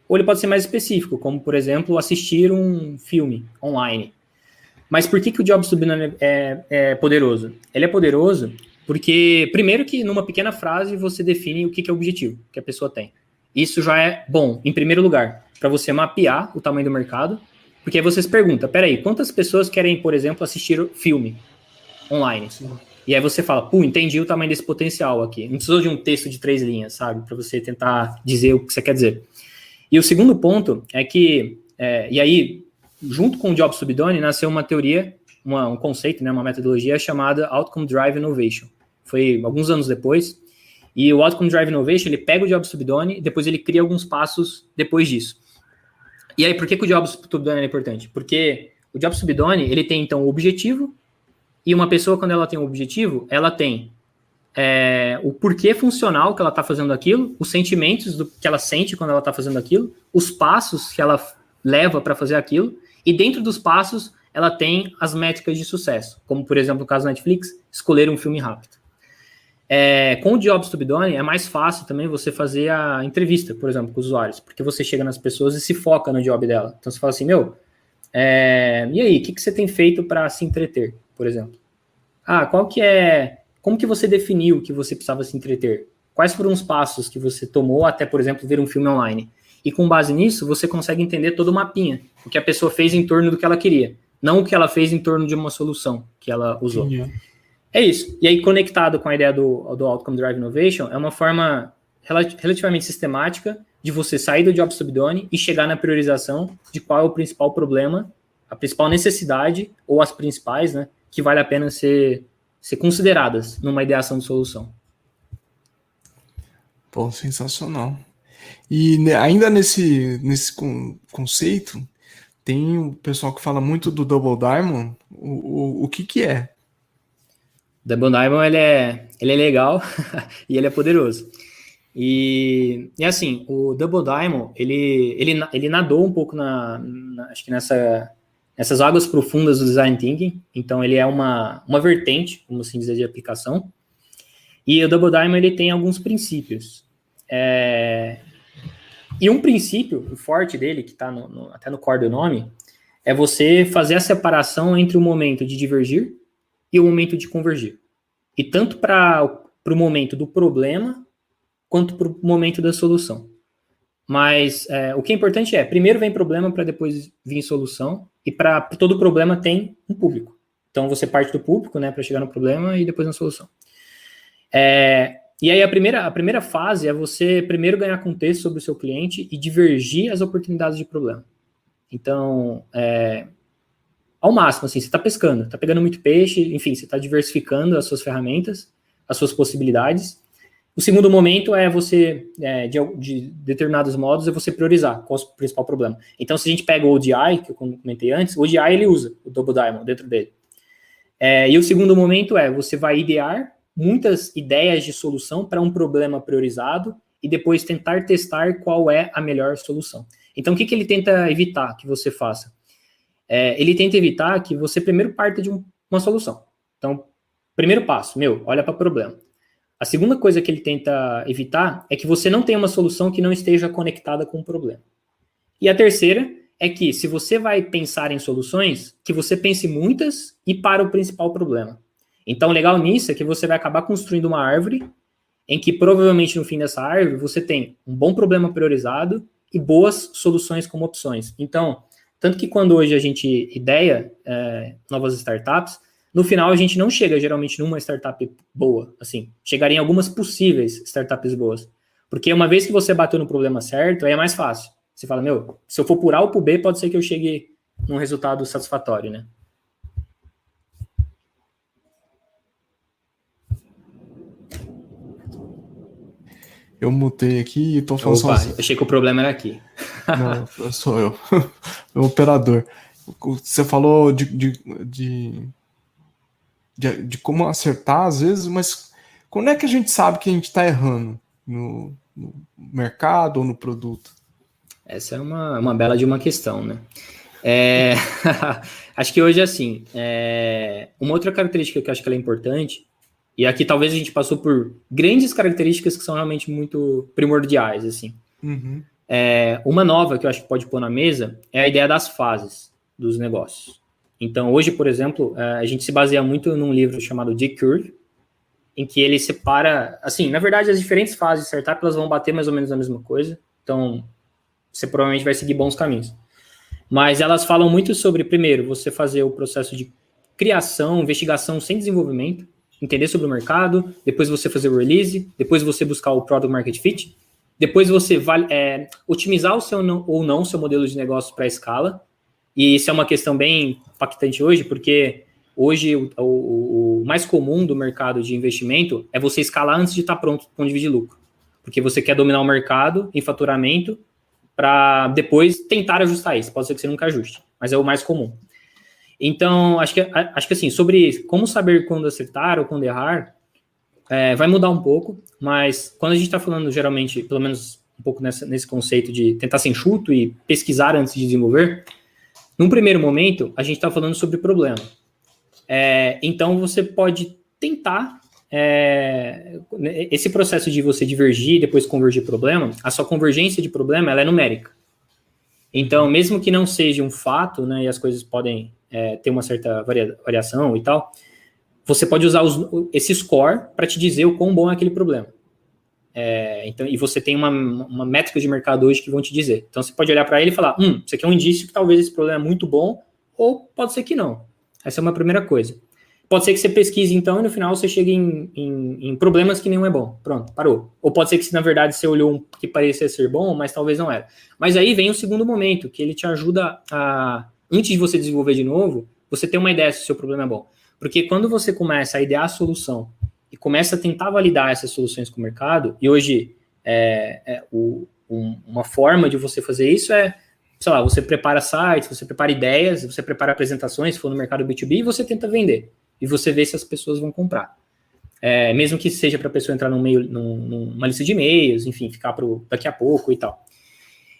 ou ele pode ser mais específico, como, por exemplo, assistir um filme online. Mas por que o Jobs to be Done é poderoso? Ele é poderoso porque, primeiro que numa pequena frase você define o que é o objetivo que a pessoa tem. Isso já é bom, em primeiro lugar, para você mapear o tamanho do mercado, porque aí você se pergunta, peraí, quantas pessoas querem, por exemplo, assistir filme online? Sim. E aí você fala, entendi o tamanho desse potencial aqui. Não precisou de um texto de 3 linhas, sabe? Para você tentar dizer o que você quer dizer. E o segundo ponto é que, e aí, junto com o Jobs to be Done, nasceu uma teoria, um conceito, né, uma metodologia chamada Outcome Drive Innovation. Foi alguns anos depois. E o Outcome Drive Innovation, ele pega o Jobs to be Done e depois ele cria alguns passos depois disso. E aí, por que o Jobs to be Done é importante? Porque o Jobs to be Done, ele tem, então, o objetivo, e uma pessoa, quando ela tem um objetivo, ela tem o porquê funcional que ela está fazendo aquilo, os sentimentos que ela sente quando ela está fazendo aquilo, os passos que ela leva para fazer aquilo, e dentro dos passos, ela tem as métricas de sucesso, como, por exemplo, no caso da Netflix, escolher um filme rápido. Com o Jobs to be Done, é mais fácil também você fazer a entrevista, por exemplo, com os usuários, porque você chega nas pessoas e se foca no job dela. Então, você fala assim, e aí, o que você tem feito para se entreter, por exemplo? Como que você definiu que você precisava se entreter? Quais foram os passos que você tomou até, por exemplo, ver um filme online? E com base nisso, você consegue entender todo o mapinha, o que a pessoa fez em torno do que ela queria, não o que ela fez em torno de uma solução que ela usou. Sim. É isso. E aí, conectado com a ideia do Outcome Drive Innovation, é uma forma relativamente sistemática de você sair do Jobs to be Done e chegar na priorização de qual é o principal problema, a principal necessidade, ou as principais, né, que vale a pena ser consideradas numa ideação de solução. Pô, sensacional. E ainda nesse conceito, tem o pessoal que fala muito do Double Diamond. O que é? Double Diamond, ele é legal e ele é poderoso. E assim, o Double Diamond, ele nadou um pouco acho que nessas águas profundas do Design Thinking, então ele é uma vertente, como assim dizer, de aplicação, e o Double Diamond ele tem alguns princípios. E um princípio forte dele, que está até no core do nome, é você fazer a separação entre o momento de divergir e o momento de convergir. E tanto para o momento do problema, quanto para o momento da solução. Mas o que é importante primeiro vem problema para depois vir solução, e para todo problema tem um público. Então você parte do público, né, para chegar no problema e depois na solução. E aí a primeira fase é você primeiro ganhar contexto sobre o seu cliente e divergir as oportunidades de problema. Então, ao máximo, assim, você está pescando, está pegando muito peixe, enfim, você está diversificando as suas ferramentas, as suas possibilidades. O segundo momento é você, de determinados modos, é você priorizar qual é o principal problema. Então, se a gente pega o ODI, que eu comentei antes, o ODI ele usa o Double Diamond dentro dele. E o segundo momento você vai idear muitas ideias de solução para um problema priorizado e depois tentar testar qual é a melhor solução. Então, o que ele tenta evitar que você faça? Ele tenta evitar que você primeiro parta de uma solução. Então, primeiro passo, olha para o problema. A segunda coisa que ele tenta evitar é que você não tenha uma solução que não esteja conectada com o problema. E a terceira é que, se você vai pensar em soluções, que você pense muitas e para o principal problema. Então, o legal nisso é que você vai acabar construindo uma árvore em que, provavelmente, no fim dessa árvore, você tem um bom problema priorizado e boas soluções como opções. Então, tanto que quando hoje a gente ideia novas startups, no final a gente não chega geralmente numa startup boa, assim, chegaria em algumas possíveis startups boas. Porque uma vez que você bateu no problema certo, aí é mais fácil. Você fala, se eu for por A ou por B, pode ser que eu chegue num resultado satisfatório, né? Eu mutei aqui e tô falando sozinho. Achei que o problema era aqui. Não, sou eu. O operador. Você falou de como acertar, às vezes, mas quando é que a gente sabe que a gente está errando? No mercado ou no produto? Essa é uma bela de uma questão, né? Acho que hoje, assim, uma outra característica que eu acho que ela é importante, e aqui talvez a gente passou por grandes características que são realmente muito primordiais, assim. Uhum. Uma nova que eu acho que pode pôr na mesa é a ideia das fases dos negócios. Então, hoje, por exemplo, a gente se baseia muito num livro chamado J-Curve, em que ele separa, assim, na verdade, as diferentes fases de startup, elas vão bater mais ou menos a mesma coisa, então você provavelmente vai seguir bons caminhos. Mas elas falam muito sobre, primeiro, você fazer o processo de criação, investigação sem desenvolvimento, entender sobre o mercado, depois você fazer o release, depois você buscar o product market fit, depois você otimizar o seu seu modelo de negócio para a escala, e isso é uma questão bem impactante hoje, porque hoje o mais comum do mercado de investimento é você escalar antes de estar pronto para dividir lucro, porque você quer dominar o mercado em faturamento para depois tentar ajustar isso. Pode ser que você nunca ajuste, mas é o mais comum. Então, acho que assim, sobre como saber quando acertar ou quando errar, vai mudar um pouco, mas quando a gente está falando, geralmente, pelo menos um pouco nesse conceito de tentar ser enxuto e pesquisar antes de desenvolver, num primeiro momento, a gente está falando sobre problema. Então, você pode tentar esse processo de você divergir e depois convergir problema, a sua convergência de problema ela é numérica. Então, mesmo que não seja um fato, né, e as coisas podem ter uma certa variação e tal, você pode usar esse score para te dizer o quão bom é aquele problema. Então, e você tem uma métrica de mercado hoje que vão te dizer. Então, você pode olhar para ele e falar, isso aqui é um indício que talvez esse problema é muito bom, ou pode ser que não. Essa é uma primeira coisa. Pode ser que você pesquise, então, e no final você chegue em problemas que nenhum é bom. Pronto, parou. Ou pode ser que, na verdade, você olhou um que parecia ser bom, mas talvez não era. Mas aí vem o segundo momento, que ele te ajuda a, antes de você desenvolver de novo, você ter uma ideia se o seu problema é bom. Porque quando você começa a idear a solução e começa a tentar validar essas soluções com o mercado, e hoje uma forma de você fazer isso sei lá, você prepara sites, você prepara ideias, você prepara apresentações, se for no mercado B2B, e você tenta vender. E você vê se as pessoas vão comprar. mesmo que seja para a pessoa entrar numa lista de e-mails, enfim, ficar para daqui a pouco e tal.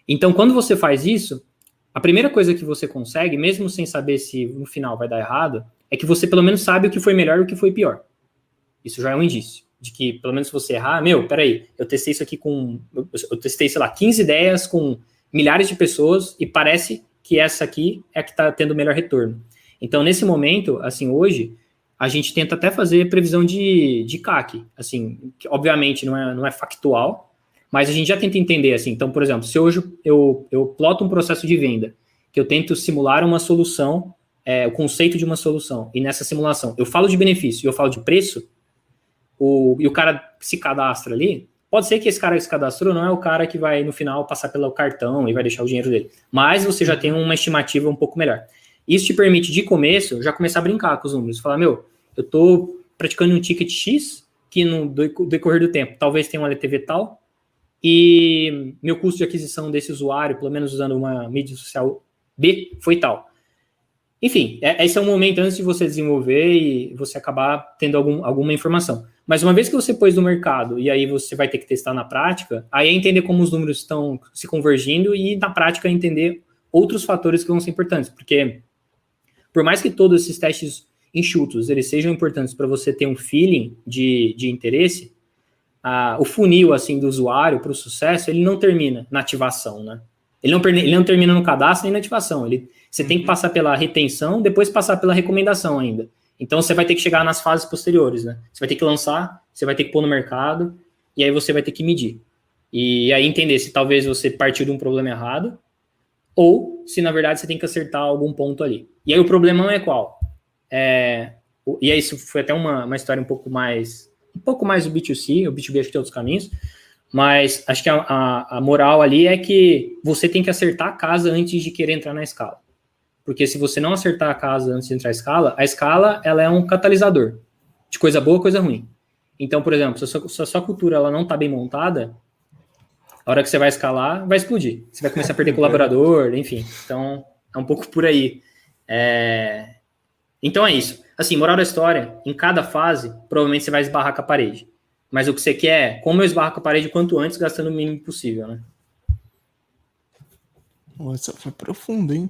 Então, quando você faz isso, a primeira coisa que você consegue, mesmo sem saber se no final vai dar errado, é que você pelo menos sabe o que foi melhor e o que foi pior. Isso já é um indício de que, pelo menos se você errar, peraí, eu testei isso aqui eu testei, sei lá, 15 ideias com milhares de pessoas e parece que essa aqui é a que está tendo o melhor retorno. Então, nesse momento, assim, hoje, a gente tenta até fazer previsão de CAC, assim, que obviamente não é factual, mas a gente já tenta entender, assim, então, por exemplo, se hoje eu ploto um processo de venda, que eu tento simular uma solução, o conceito de uma solução, e nessa simulação eu falo de benefício e eu falo de preço, e o cara se cadastra ali, pode ser que esse cara que se cadastrou não é o cara que vai, no final, passar pelo cartão e vai deixar o dinheiro dele, mas você já tem uma estimativa um pouco melhor. Isso te permite, de começo, já começar a brincar com os números, falar, eu tô praticando um ticket X, que no decorrer do tempo, talvez tenha um LTV tal, e meu custo de aquisição desse usuário, pelo menos usando uma mídia social B, foi tal. Enfim, esse é um momento antes de você desenvolver e você acabar tendo alguma informação. Mas uma vez que você pôs no mercado e aí você vai ter que testar na prática, aí é entender como os números estão se convergindo e na prática entender outros fatores que vão ser importantes. Porque por mais que todos esses testes enxutos eles sejam importantes para você ter um feeling de interesse, o funil assim, do usuário para o sucesso, ele não termina na ativação, né? Ele não termina no cadastro nem na ativação. Você tem que passar pela retenção, depois passar pela recomendação ainda. Então, você vai ter que chegar nas fases posteriores, né? Você vai ter que lançar, você vai ter que pôr no mercado, e aí você vai ter que medir. E aí entender se talvez você partiu de um problema errado, ou se, na verdade, você tem que acertar algum ponto ali. E aí o problema é qual? E aí isso foi até uma história um pouco mais do B2C, o B2B acho que tem outros caminhos, mas acho que a moral ali é que você tem que acertar a casa antes de querer entrar na escala. Porque se você não acertar a casa antes de entrar a escala ela é um catalisador de coisa boa, coisa ruim. Então, por exemplo, se a sua cultura ela não está bem montada, a hora que você vai escalar, vai explodir. Você vai começar a perder colaborador, enfim. Então, é um pouco por aí. Então, é isso. Assim, moral da história, em cada fase, provavelmente você vai esbarrar com a parede. Mas o que você quer é como eu esbarro com a parede quanto antes, gastando o mínimo possível, né? Nossa, foi profundo, hein?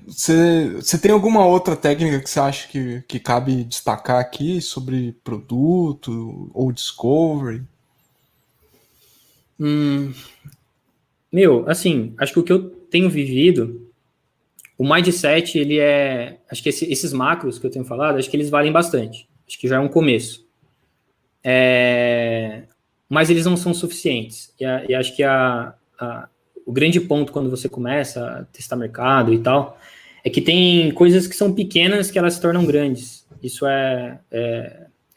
Você tem alguma outra técnica que você acha que cabe destacar aqui sobre produto ou discovery? Assim, acho que o que eu tenho vivido, o mindset, ele acho que esses macros que eu tenho falado, acho que eles valem bastante. Acho que já é um começo. Mas eles não são suficientes. E acho que o grande ponto quando você começa a testar mercado e tal, é que tem coisas que são pequenas que elas se tornam grandes. Isso é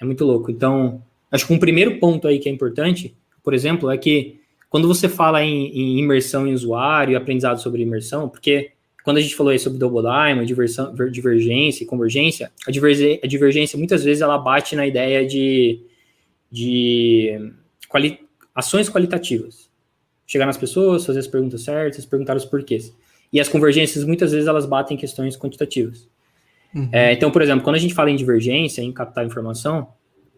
muito louco. Então, acho que um primeiro ponto aí que é importante, por exemplo, é que quando você fala em imersão em usuário e aprendizado sobre imersão, porque quando a gente falou aí sobre Double Diamond, divergência e convergência, a divergência muitas vezes ela bate na ideia de ações qualitativas. Chegar nas pessoas, fazer as perguntas certas, perguntar os porquês. E as convergências, muitas vezes, elas batem em questões quantitativas. Então, por exemplo, quando a gente fala em divergência, em captar informação,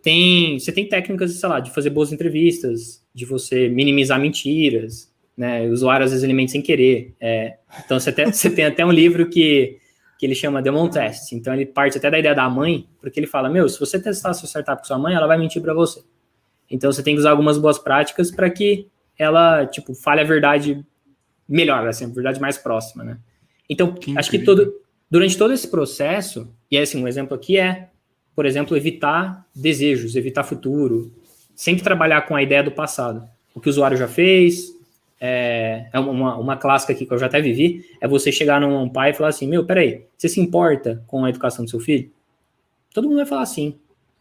você tem técnicas, sei lá, de fazer boas entrevistas, de você minimizar mentiras, né? O usuário, às vezes, ele mente sem querer. Então, você tem até um livro que ele chama Demon Test. Então, ele parte até da ideia da mãe, porque ele fala, se você testar a sua startup com sua mãe, ela vai mentir para você. Então, você tem que usar algumas boas práticas para que ela, fale a verdade melhor, assim, a verdade mais próxima, né? Então, acho que durante todo esse processo, e assim, um exemplo aqui por exemplo, evitar desejos, evitar futuro, sempre trabalhar com a ideia do passado. O que o usuário já fez, uma clássica aqui que eu já até vivi, é você chegar num pai e falar assim, peraí, você se importa com a educação do seu filho? Todo mundo vai falar sim.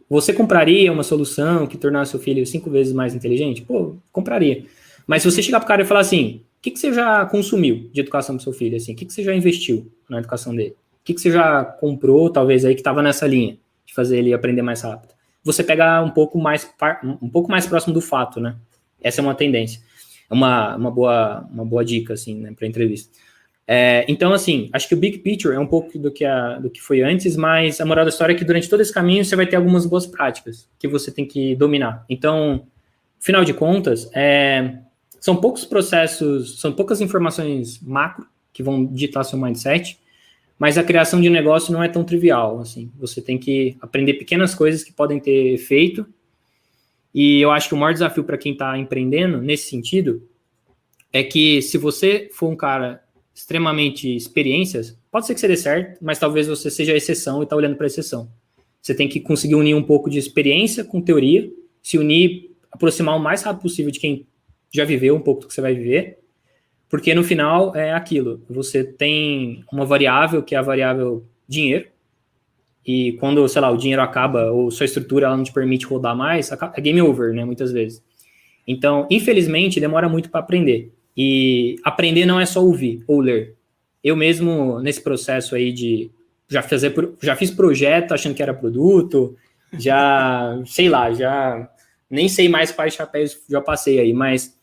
Você compraria uma solução que tornasse seu filho 5 vezes mais inteligente? Pô, compraria. Mas se você chegar pro cara e falar assim, o que você já consumiu de educação do seu filho? Assim, o que você já investiu na educação dele? O que você já comprou, talvez, aí que estava nessa linha, de fazer ele aprender mais rápido? Você pega um pouco mais próximo do fato, né? Essa é uma tendência. É uma boa dica, assim, né, para entrevista. Então, assim, acho que o big picture é um pouco do que foi antes, mas a moral da história é que durante todo esse caminho você vai ter algumas boas práticas que você tem que dominar. Então, afinal de contas, são poucos processos, são poucas informações macro que vão ditar seu mindset, mas a criação de negócio não é tão trivial, assim. Você tem que aprender pequenas coisas que podem ter efeito, e eu acho que o maior desafio para quem está empreendendo, nesse sentido, é que se você for um cara extremamente experiências, pode ser que você dê certo, mas talvez você seja a exceção e está olhando para a exceção. Você tem que conseguir unir um pouco de experiência com teoria, se unir, aproximar o mais rápido possível de quem já viveu um pouco do que você vai viver, porque no final é aquilo, você tem uma variável que é a variável dinheiro, e quando, sei lá, o dinheiro acaba, ou sua estrutura ela não te permite rodar mais, é game over, né, muitas vezes. Então, infelizmente, demora muito para aprender. E aprender não é só ouvir ou ler. Eu mesmo, nesse processo aí de... Já fiz projeto achando que era produto, sei lá, já nem sei mais quais chapéus já passei aí, mas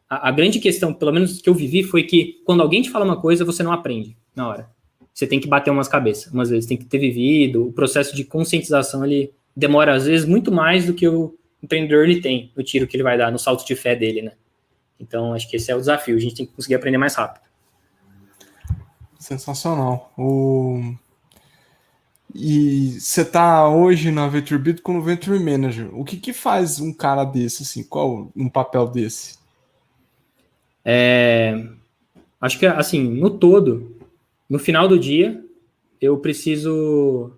a grande questão, pelo menos que eu vivi, foi que quando alguém te fala uma coisa, você não aprende na hora. Você tem que bater umas cabeças, umas vezes tem que ter vivido, o processo de conscientização, ele demora, às vezes, muito mais do que o empreendedor ele tem, no tiro que ele vai dar, no salto de fé dele, né? Então, acho que esse é o desafio, a gente tem que conseguir aprender mais rápido. Sensacional. E você está hoje na VentureBeat como Venture Manager. O que faz um cara desse, assim? Qual um papel desse? Acho que, assim, no todo, no final do dia, eu preciso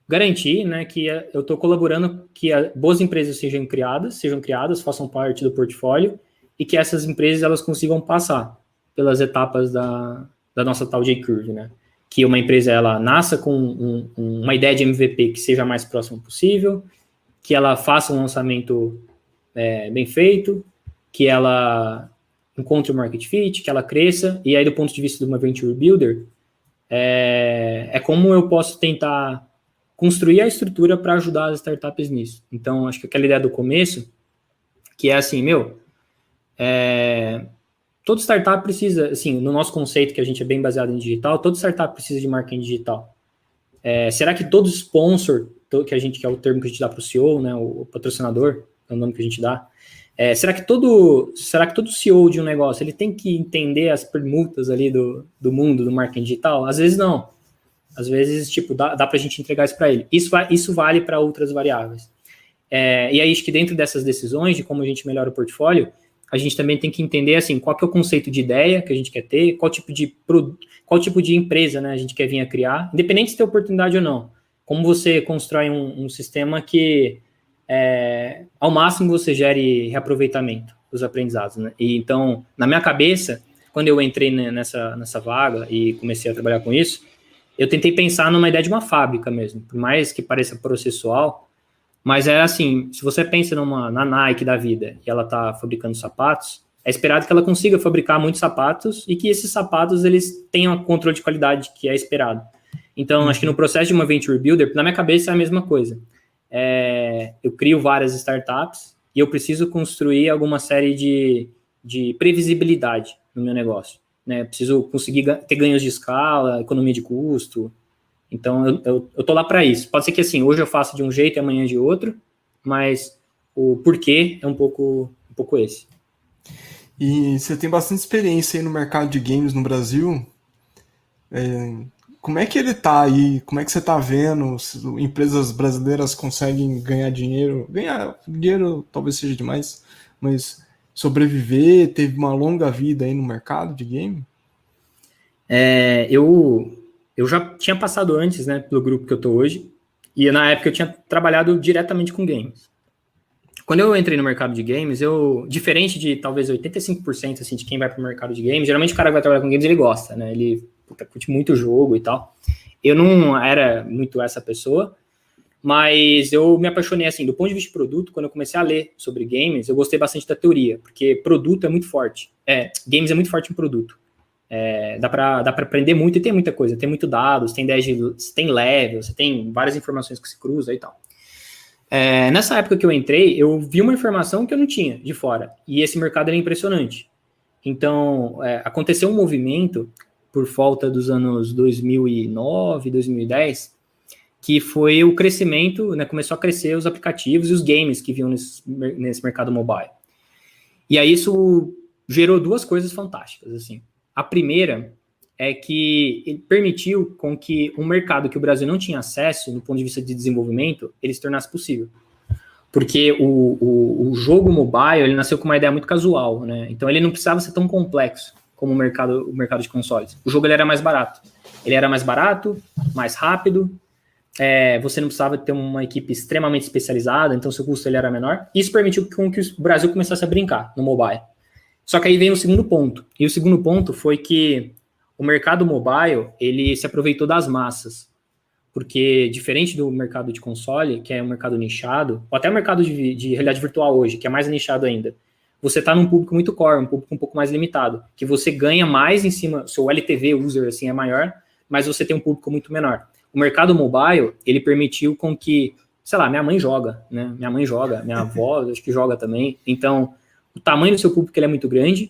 garantir, né, que eu estou colaborando que boas empresas sejam criadas, façam parte do portfólio, e que essas empresas elas consigam passar pelas etapas da nossa tal J-Curve, né? Que uma empresa ela nasça com uma ideia de MVP que seja mais próximo possível, que ela faça um lançamento bem feito, que ela encontre o market fit, que ela cresça, e aí do ponto de vista de uma Venture Builder, como eu posso tentar construir a estrutura para ajudar as startups nisso. Então, acho que aquela ideia do começo, que é assim, todo startup precisa, assim, no nosso conceito, que a gente é bem baseado em digital, todo startup precisa de marketing digital. Será que todo sponsor, que é o termo que a gente dá para o CEO, né, o patrocinador, é o nome que a gente dá, será que todo CEO de um negócio, ele tem que entender as permutas ali do mundo do marketing digital? Às vezes não. Às vezes, tipo, dá para a gente entregar isso para ele. Isso vale para outras variáveis. E aí, acho que dentro dessas decisões de como a gente melhora o portfólio, a gente também tem que entender, assim, qual que é o conceito de ideia que a gente quer ter, qual tipo de empresa, né, a gente quer vir a criar, independente de ter oportunidade ou não. Como você constrói um sistema que, ao máximo, você gere reaproveitamento dos aprendizados, né? E, então, na minha cabeça, quando eu entrei nessa vaga e comecei a trabalhar com isso, eu tentei pensar numa ideia de uma fábrica mesmo, por mais que pareça processual, mas é assim, se você pensa na Nike da vida e ela está fabricando sapatos, é esperado que ela consiga fabricar muitos sapatos e que esses sapatos eles tenham o controle de qualidade que é esperado. Então, acho que no processo de uma Venture Builder, na minha cabeça é a mesma coisa. Eu crio várias startups e eu preciso construir alguma série de previsibilidade no meu negócio. Né? Preciso conseguir ter ganhos de escala, economia de custo. Então, eu tô lá para isso. Pode ser que, assim, hoje eu faça de um jeito e amanhã de outro, mas o porquê é um pouco esse. E você tem bastante experiência aí no mercado de games no Brasil. Como é que ele tá aí? Como é que você tá vendo? Se empresas brasileiras conseguem ganhar dinheiro? Ganhar dinheiro talvez seja demais, mas sobreviver, teve uma longa vida aí no mercado de game? Eu já tinha passado antes, né, pelo grupo que eu tô hoje, e na época eu tinha trabalhado diretamente com games. Quando eu entrei no mercado de games, diferente de talvez 85% assim, de quem vai para o mercado de games, geralmente o cara que vai trabalhar com games, ele gosta, né, ele curte muito o jogo e tal. Eu não era muito essa pessoa, mas eu me apaixonei, assim, do ponto de vista de produto, quando eu comecei a ler sobre games, eu gostei bastante da teoria, porque produto é muito forte. Games é muito forte em produto. Dá para aprender muito e tem muita coisa, tem muito dados, tem level, você tem várias informações que se cruzam e tal. Nessa época que eu entrei, eu vi uma informação que eu não tinha de fora, e esse mercado era impressionante. Então, aconteceu um movimento por volta dos anos 2009, 2010, que foi o crescimento, né, começou a crescer os aplicativos e os games que vinham nesse mercado mobile. E aí isso gerou duas coisas fantásticas, assim. A primeira é que ele permitiu com que um mercado que o Brasil não tinha acesso, do ponto de vista de desenvolvimento, ele se tornasse possível. Porque o jogo mobile, ele nasceu com uma ideia muito casual, né? Então ele não precisava ser tão complexo como o mercado de consoles. O jogo ele era mais barato. Ele era mais barato, mais rápido, você não precisava ter uma equipe extremamente especializada, então seu custo ele era menor. Isso permitiu que o Brasil começasse a brincar no mobile. Só que aí vem o segundo ponto. E o segundo ponto foi que o mercado mobile, ele se aproveitou das massas. Porque, diferente do mercado de console, que é um mercado nichado, ou até o mercado de realidade virtual hoje, que é mais nichado ainda, você está num público muito core, um público um pouco mais limitado, que você ganha mais em cima, seu LTV user assim é maior, mas você tem um público muito menor. O mercado mobile, ele permitiu com que, sei lá, minha mãe joga, né? Minha mãe joga, minha avó acho que joga também. Então, o tamanho do seu público ele é muito grande.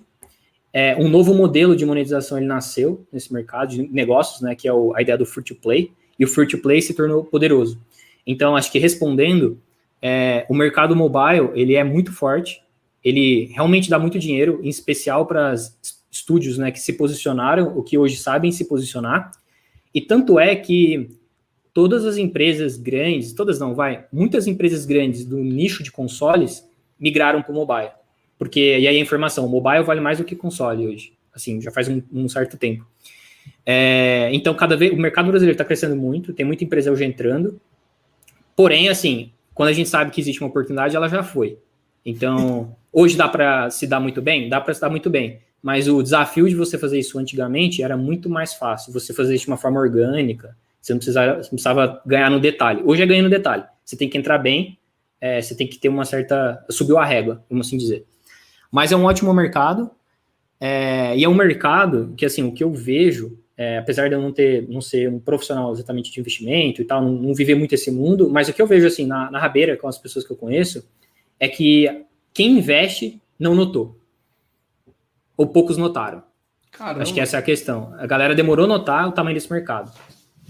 Um novo modelo de monetização ele nasceu nesse mercado de negócios, né? Que é a ideia do free to play. E o free to play se tornou poderoso. Então, acho que respondendo, o mercado mobile, ele é muito forte, ele realmente dá muito dinheiro, em especial para estúdios, né, que se posicionaram, o que hoje sabem se posicionar, e tanto é que todas as empresas grandes, muitas empresas grandes do nicho de consoles migraram para o mobile, porque, e aí a informação, o mobile vale mais do que console hoje, assim, já faz um certo tempo. Então, cada vez o mercado brasileiro está crescendo muito, tem muita empresa hoje entrando, porém, assim, quando a gente sabe que existe uma oportunidade, ela já foi. Então, hoje dá para se dar muito bem? Dá para se dar muito bem, mas o desafio de você fazer isso antigamente era muito mais fácil, você fazer isso de uma forma orgânica, você não precisava ganhar no detalhe. Hoje é ganhar no detalhe, você tem que entrar bem, você tem que ter uma certa... subiu a régua, vamos assim dizer. Mas é um ótimo mercado, e é um mercado que, assim, o que eu vejo, apesar de eu não ser um profissional exatamente de investimento e tal, não viver muito esse mundo, mas o que eu vejo, assim, na rabeira com as pessoas que eu conheço, é que quem investe não notou. Ou poucos notaram. Caramba. Acho que essa é a questão. A galera demorou a notar o tamanho desse mercado.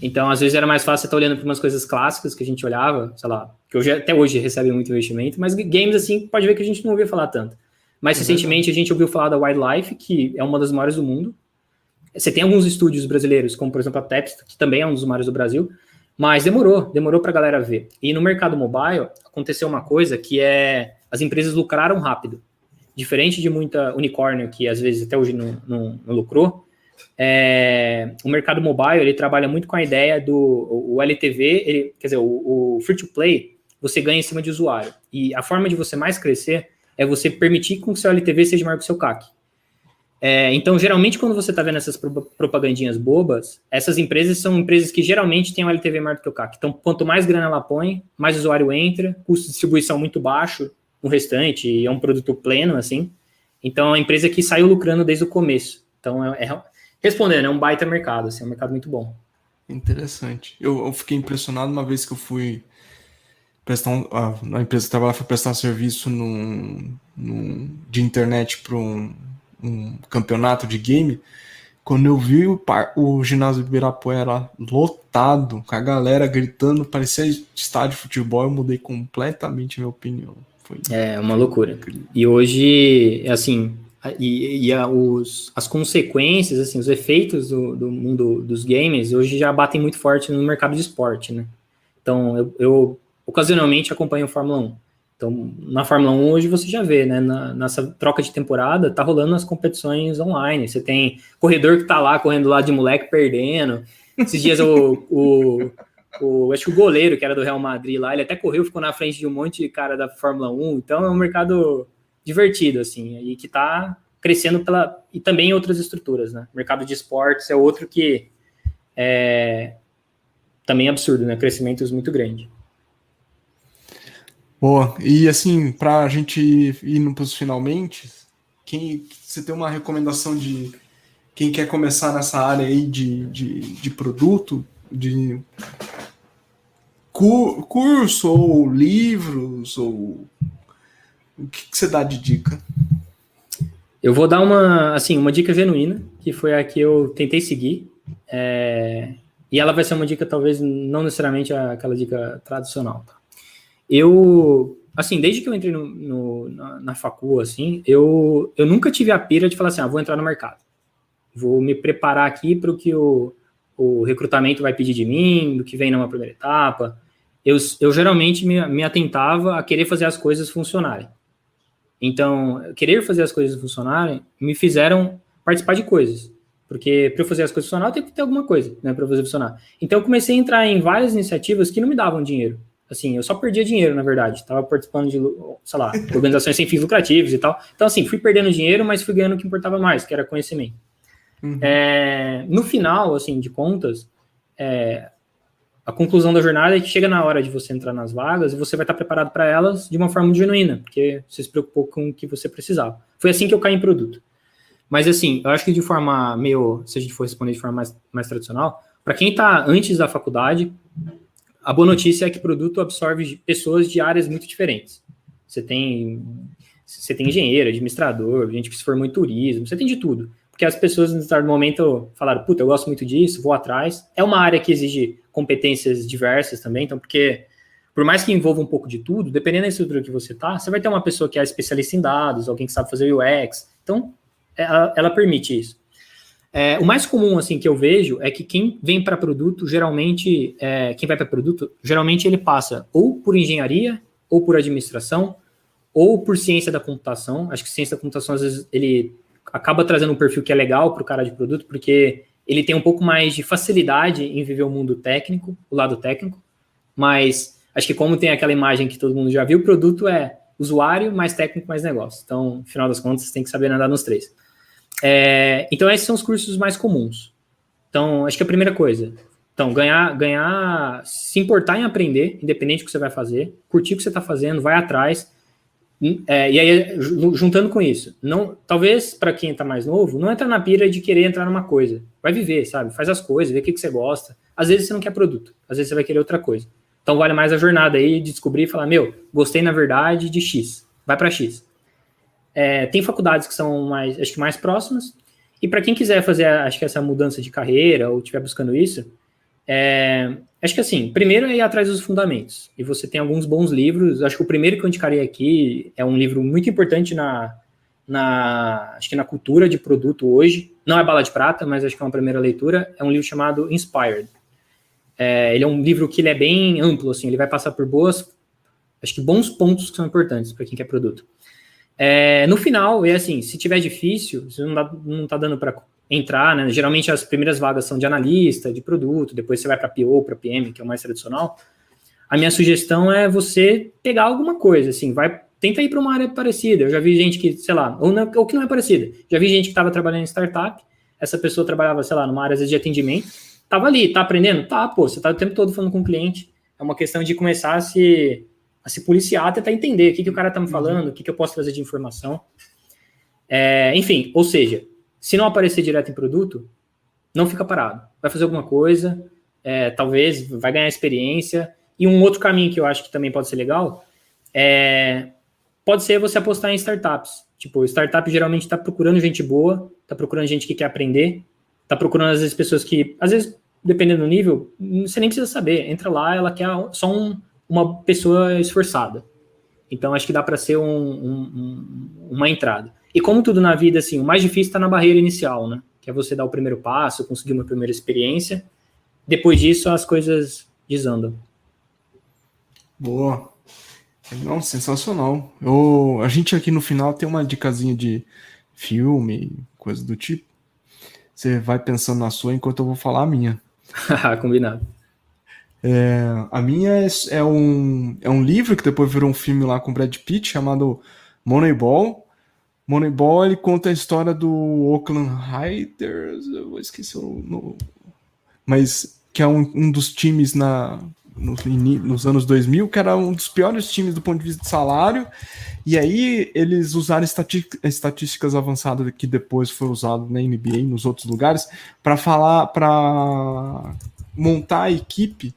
Então, às vezes era mais fácil você estar olhando para umas coisas clássicas que a gente olhava, sei lá, que até hoje recebem muito investimento, mas games, assim, pode ver que a gente não ouvia falar tanto. Mas, recentemente, a gente ouviu falar da Wildlife, que é uma das maiores do mundo. Você tem alguns estúdios brasileiros, como, por exemplo, a Tepst, que também é um dos maiores do Brasil, mas demorou para a galera ver. E no mercado mobile, aconteceu uma coisa que as empresas lucraram rápido. Diferente de muita unicórnio, que às vezes até hoje não lucrou, o mercado mobile, ele trabalha muito com a ideia do LTV, quer dizer, o free-to-play, você ganha em cima de usuário. E a forma de você mais crescer é você permitir que o seu LTV seja maior que o seu CAC. Então, geralmente, quando você está vendo essas propagandinhas bobas, essas empresas são empresas que geralmente têm um LTV maior do que o CAC. Então, quanto mais grana ela põe, mais usuário entra, custo de distribuição muito baixo no restante, e é um produto pleno, assim. Então, é uma empresa que saiu lucrando desde o começo. Então, respondendo, é um baita mercado, assim, é um mercado muito bom. Interessante. Eu fiquei impressionado uma vez que eu fui prestar a empresa que trabalhava foi prestar serviço de internet para um campeonato de game. Quando eu vi o ginásio do Ibirapuera lotado, com a galera gritando, parecia estádio de futebol, eu mudei completamente a minha opinião. É uma loucura. E hoje, assim, as consequências, assim, os efeitos do mundo dos games, hoje já batem muito forte no mercado de esporte, né? Então, eu ocasionalmente acompanho a Fórmula 1. Então, na Fórmula 1 hoje você já vê, né, nessa troca de temporada, tá rolando as competições online. Você tem corredor que tá lá, correndo lá de moleque, perdendo. Esses dias acho que o goleiro, que era do Real Madrid lá, ele até correu, ficou na frente de um monte de cara da Fórmula 1. Então, é um mercado divertido, assim, e que tá crescendo e também em outras estruturas, né? O mercado de esportes é outro que também é absurdo, né? Crescimentos muito grande. Boa, e assim, pra gente ir pros finalmente, você tem uma recomendação de quem quer começar nessa área aí de produto, de curso ou livros, ou o que você dá de dica? Eu vou dar uma dica genuína, que foi a que eu tentei seguir, e ela vai ser uma dica, talvez, não necessariamente aquela dica tradicional. Tá? Desde que eu entrei na facul, assim, eu nunca tive a pira de falar assim, vou entrar no mercado. Vou me preparar aqui para o que o recrutamento vai pedir de mim, do que vem numa primeira etapa. Eu geralmente me atentava a querer fazer as coisas funcionarem. Então, querer fazer as coisas funcionarem me fizeram participar de coisas. Porque para eu fazer as coisas funcionar, eu tenho que ter alguma coisa, né, para fazer funcionar. Então, eu comecei a entrar em várias iniciativas que não me davam dinheiro. Assim, eu só perdia dinheiro, na verdade. Estava participando de, sei lá, organizações sem fins lucrativos e tal. Então, assim, fui perdendo dinheiro, mas fui ganhando o que importava mais, que era conhecimento. Uhum. No final, assim, de contas, a conclusão da jornada é que chega na hora de você entrar nas vagas e você vai estar preparado para elas de uma forma genuína, porque você se preocupou com o que você precisava. Foi assim que eu caí em produto. Mas, assim, eu acho que de forma se a gente for responder de forma mais tradicional, para quem está antes da faculdade, a boa notícia é que produto absorve pessoas de áreas muito diferentes. Você tem engenheiro, administrador, gente que se formou em turismo, você tem de tudo. Porque as pessoas, no certo momento, falaram, eu gosto muito disso, vou atrás. É uma área que exige competências diversas também, então, porque por mais que envolva um pouco de tudo, dependendo da estrutura que você você vai ter uma pessoa que é especialista em dados, alguém que sabe fazer UX, então, ela permite isso. O mais comum, assim, que eu vejo é que quem vem para produto, geralmente, quem vai para produto, geralmente ele passa ou por engenharia, ou por administração, ou por ciência da computação. Acho que ciência da computação, às vezes, ele acaba trazendo um perfil que é legal para o cara de produto, porque ele tem um pouco mais de facilidade em viver o mundo técnico, o lado técnico, mas acho que como tem aquela imagem que todo mundo já viu, o produto é usuário, mais técnico, mais negócio. Então, no final das contas, você tem que saber nadar nos três. Então, esses são os cursos mais comuns. Então, acho que a primeira coisa, se importar em aprender, independente do que você vai fazer, curtir o que você está fazendo, vai atrás. E aí, juntando com isso, talvez para quem está mais novo, não entra na pira de querer entrar numa coisa. Vai viver, sabe? Faz as coisas, vê o que você gosta. Às vezes você não quer produto, às vezes você vai querer outra coisa. Então vale mais a jornada aí de descobrir e falar, gostei na verdade de X, vai para X. Tem faculdades que são mais próximas, e para quem quiser fazer, acho que essa mudança de carreira, ou estiver buscando isso, acho que assim, primeiro é ir atrás dos fundamentos, e você tem alguns bons livros. Acho que o primeiro que eu indicaria aqui é um livro muito importante acho que na cultura de produto hoje, não é bala de prata, mas acho que é uma primeira leitura, é um livro chamado Inspired. Ele é um livro que ele é bem amplo, assim, ele vai passar por bons pontos que são importantes para quem quer produto. No final, assim, se tiver difícil, se não tá dando para entrar, né? Geralmente as primeiras vagas são de analista, de produto, depois você vai para PO, para PM, que é o mais tradicional. A minha sugestão é você pegar alguma coisa, assim, tenta ir para uma área parecida. Eu já vi gente que, sei lá, ou que não é parecida. Já vi gente que estava trabalhando em startup, essa pessoa trabalhava, sei lá, numa área às vezes, de atendimento, estava ali, tá aprendendo? Você tá o tempo todo falando com o cliente. É uma questão de começar a se policiar, tentar entender o que o cara tá me falando, o que eu posso trazer de informação. Enfim, ou seja, se não aparecer direto em produto, não fica parado. Vai fazer alguma coisa, talvez vai ganhar experiência. E um outro caminho que eu acho que também pode ser legal, pode ser você apostar em startups. Tipo, startup geralmente está procurando gente boa, está procurando gente que quer aprender, está procurando, às vezes, pessoas que, às vezes, dependendo do nível, você nem precisa saber. Entra lá, ela quer só uma pessoa esforçada. Então, acho que dá para ser uma entrada. E como tudo na vida, assim, o mais difícil está na barreira inicial, né? Que é você dar o primeiro passo, conseguir uma primeira experiência. Depois disso, as coisas desandam. Boa. Não, sensacional. A gente aqui no final tem uma dicasinha de filme, coisa do tipo. Você vai pensando na sua enquanto eu vou falar a minha. Combinado. A minha é um livro que depois virou um filme lá com o Brad Pitt, chamado Moneyball. Moneyball, ele conta a história do Oakland Raiders, eu esqueci o nome, mas que é um dos times nos anos 2000, que era um dos piores times do ponto de vista de salário, e aí eles usaram estatísticas avançadas que depois foi usado na NBA e nos outros lugares, para montar a equipe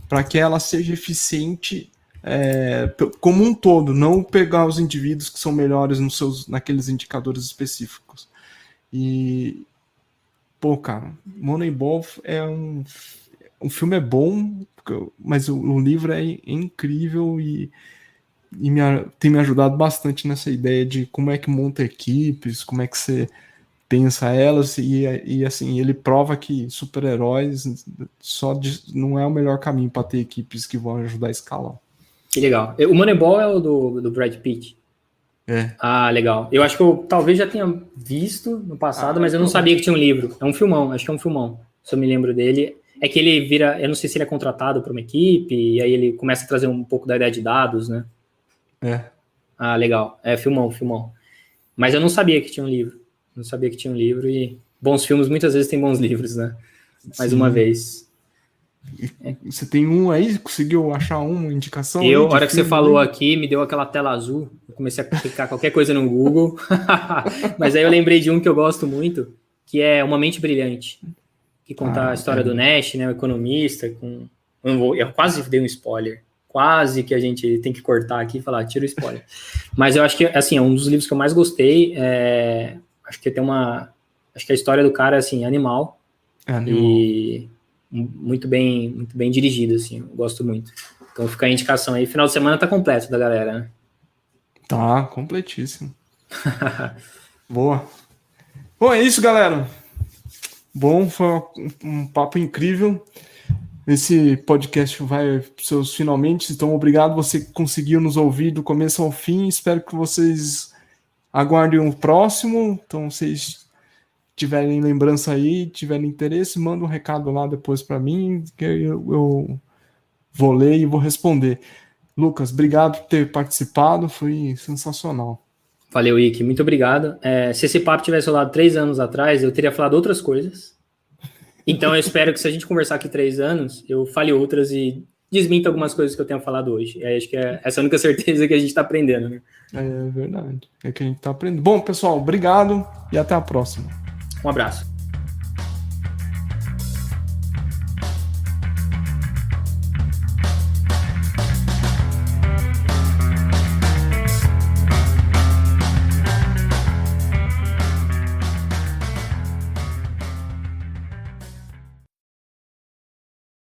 para que ela seja eficiente como um todo, não pegar os indivíduos que são melhores naqueles indicadores específicos. E, pô, cara, Moneyball o filme é bom, mas o livro é incrível e tem me ajudado bastante nessa ideia de como é que monta equipes, como é que você pensa elas, e assim, ele prova que super-heróis não é o melhor caminho para ter equipes que vão ajudar a escalar. Que legal. O Moneyball é o do Brad Pitt? É. Ah, legal. Eu acho que eu talvez já tenha visto no passado, mas eu não sabia que tinha um livro. É um filmão, acho que é um filmão, se eu me lembro dele. É que ele vira, eu não sei se ele é contratado para uma equipe, e aí ele começa a trazer um pouco da ideia de dados, né? É. Ah, legal. É, filmão. Mas eu não sabia que tinha um livro. Não sabia que tinha um livro, e bons filmes muitas vezes têm bons livros, né? Mais uma vez. Você tem um aí? Conseguiu achar uma indicação? A hora que você falou aqui, me deu aquela tela azul. Eu comecei a clicar qualquer coisa no Google. Mas aí eu lembrei de um que eu gosto muito, que é Uma Mente Brilhante, que conta a história do Nash, né, o economista. Eu quase dei um spoiler. Quase que a gente tem que cortar aqui e falar, tira o spoiler. Mas eu acho que, assim, é um dos livros que eu mais gostei. Acho que acho que a história do cara é, assim, animal. E muito bem dirigido, assim, eu gosto muito. Então fica a indicação aí. Final de semana tá completo da galera, né? Tá, completíssimo. Boa. Bom, é isso, galera. Bom, foi um papo incrível. Esse podcast vai para os seus finalmente. Então, obrigado. Você conseguiu nos ouvir do começo ao fim. Espero que vocês aguardem o próximo. Então, vocês tiverem lembrança aí, tiverem interesse, manda um recado lá depois para mim, que eu vou ler e vou responder. Lucas, obrigado por ter participado, foi sensacional. Valeu, Ike, muito obrigado. Se esse papo tivesse rolado 3 anos atrás, eu teria falado outras coisas. Então eu espero que, se a gente conversar aqui 3 anos, eu fale outras e desminta algumas coisas que eu tenho falado hoje. Acho que essa é a única certeza que a gente está aprendendo, né? É verdade, é que a gente está aprendendo. Bom, pessoal, obrigado e até a próxima. Um abraço.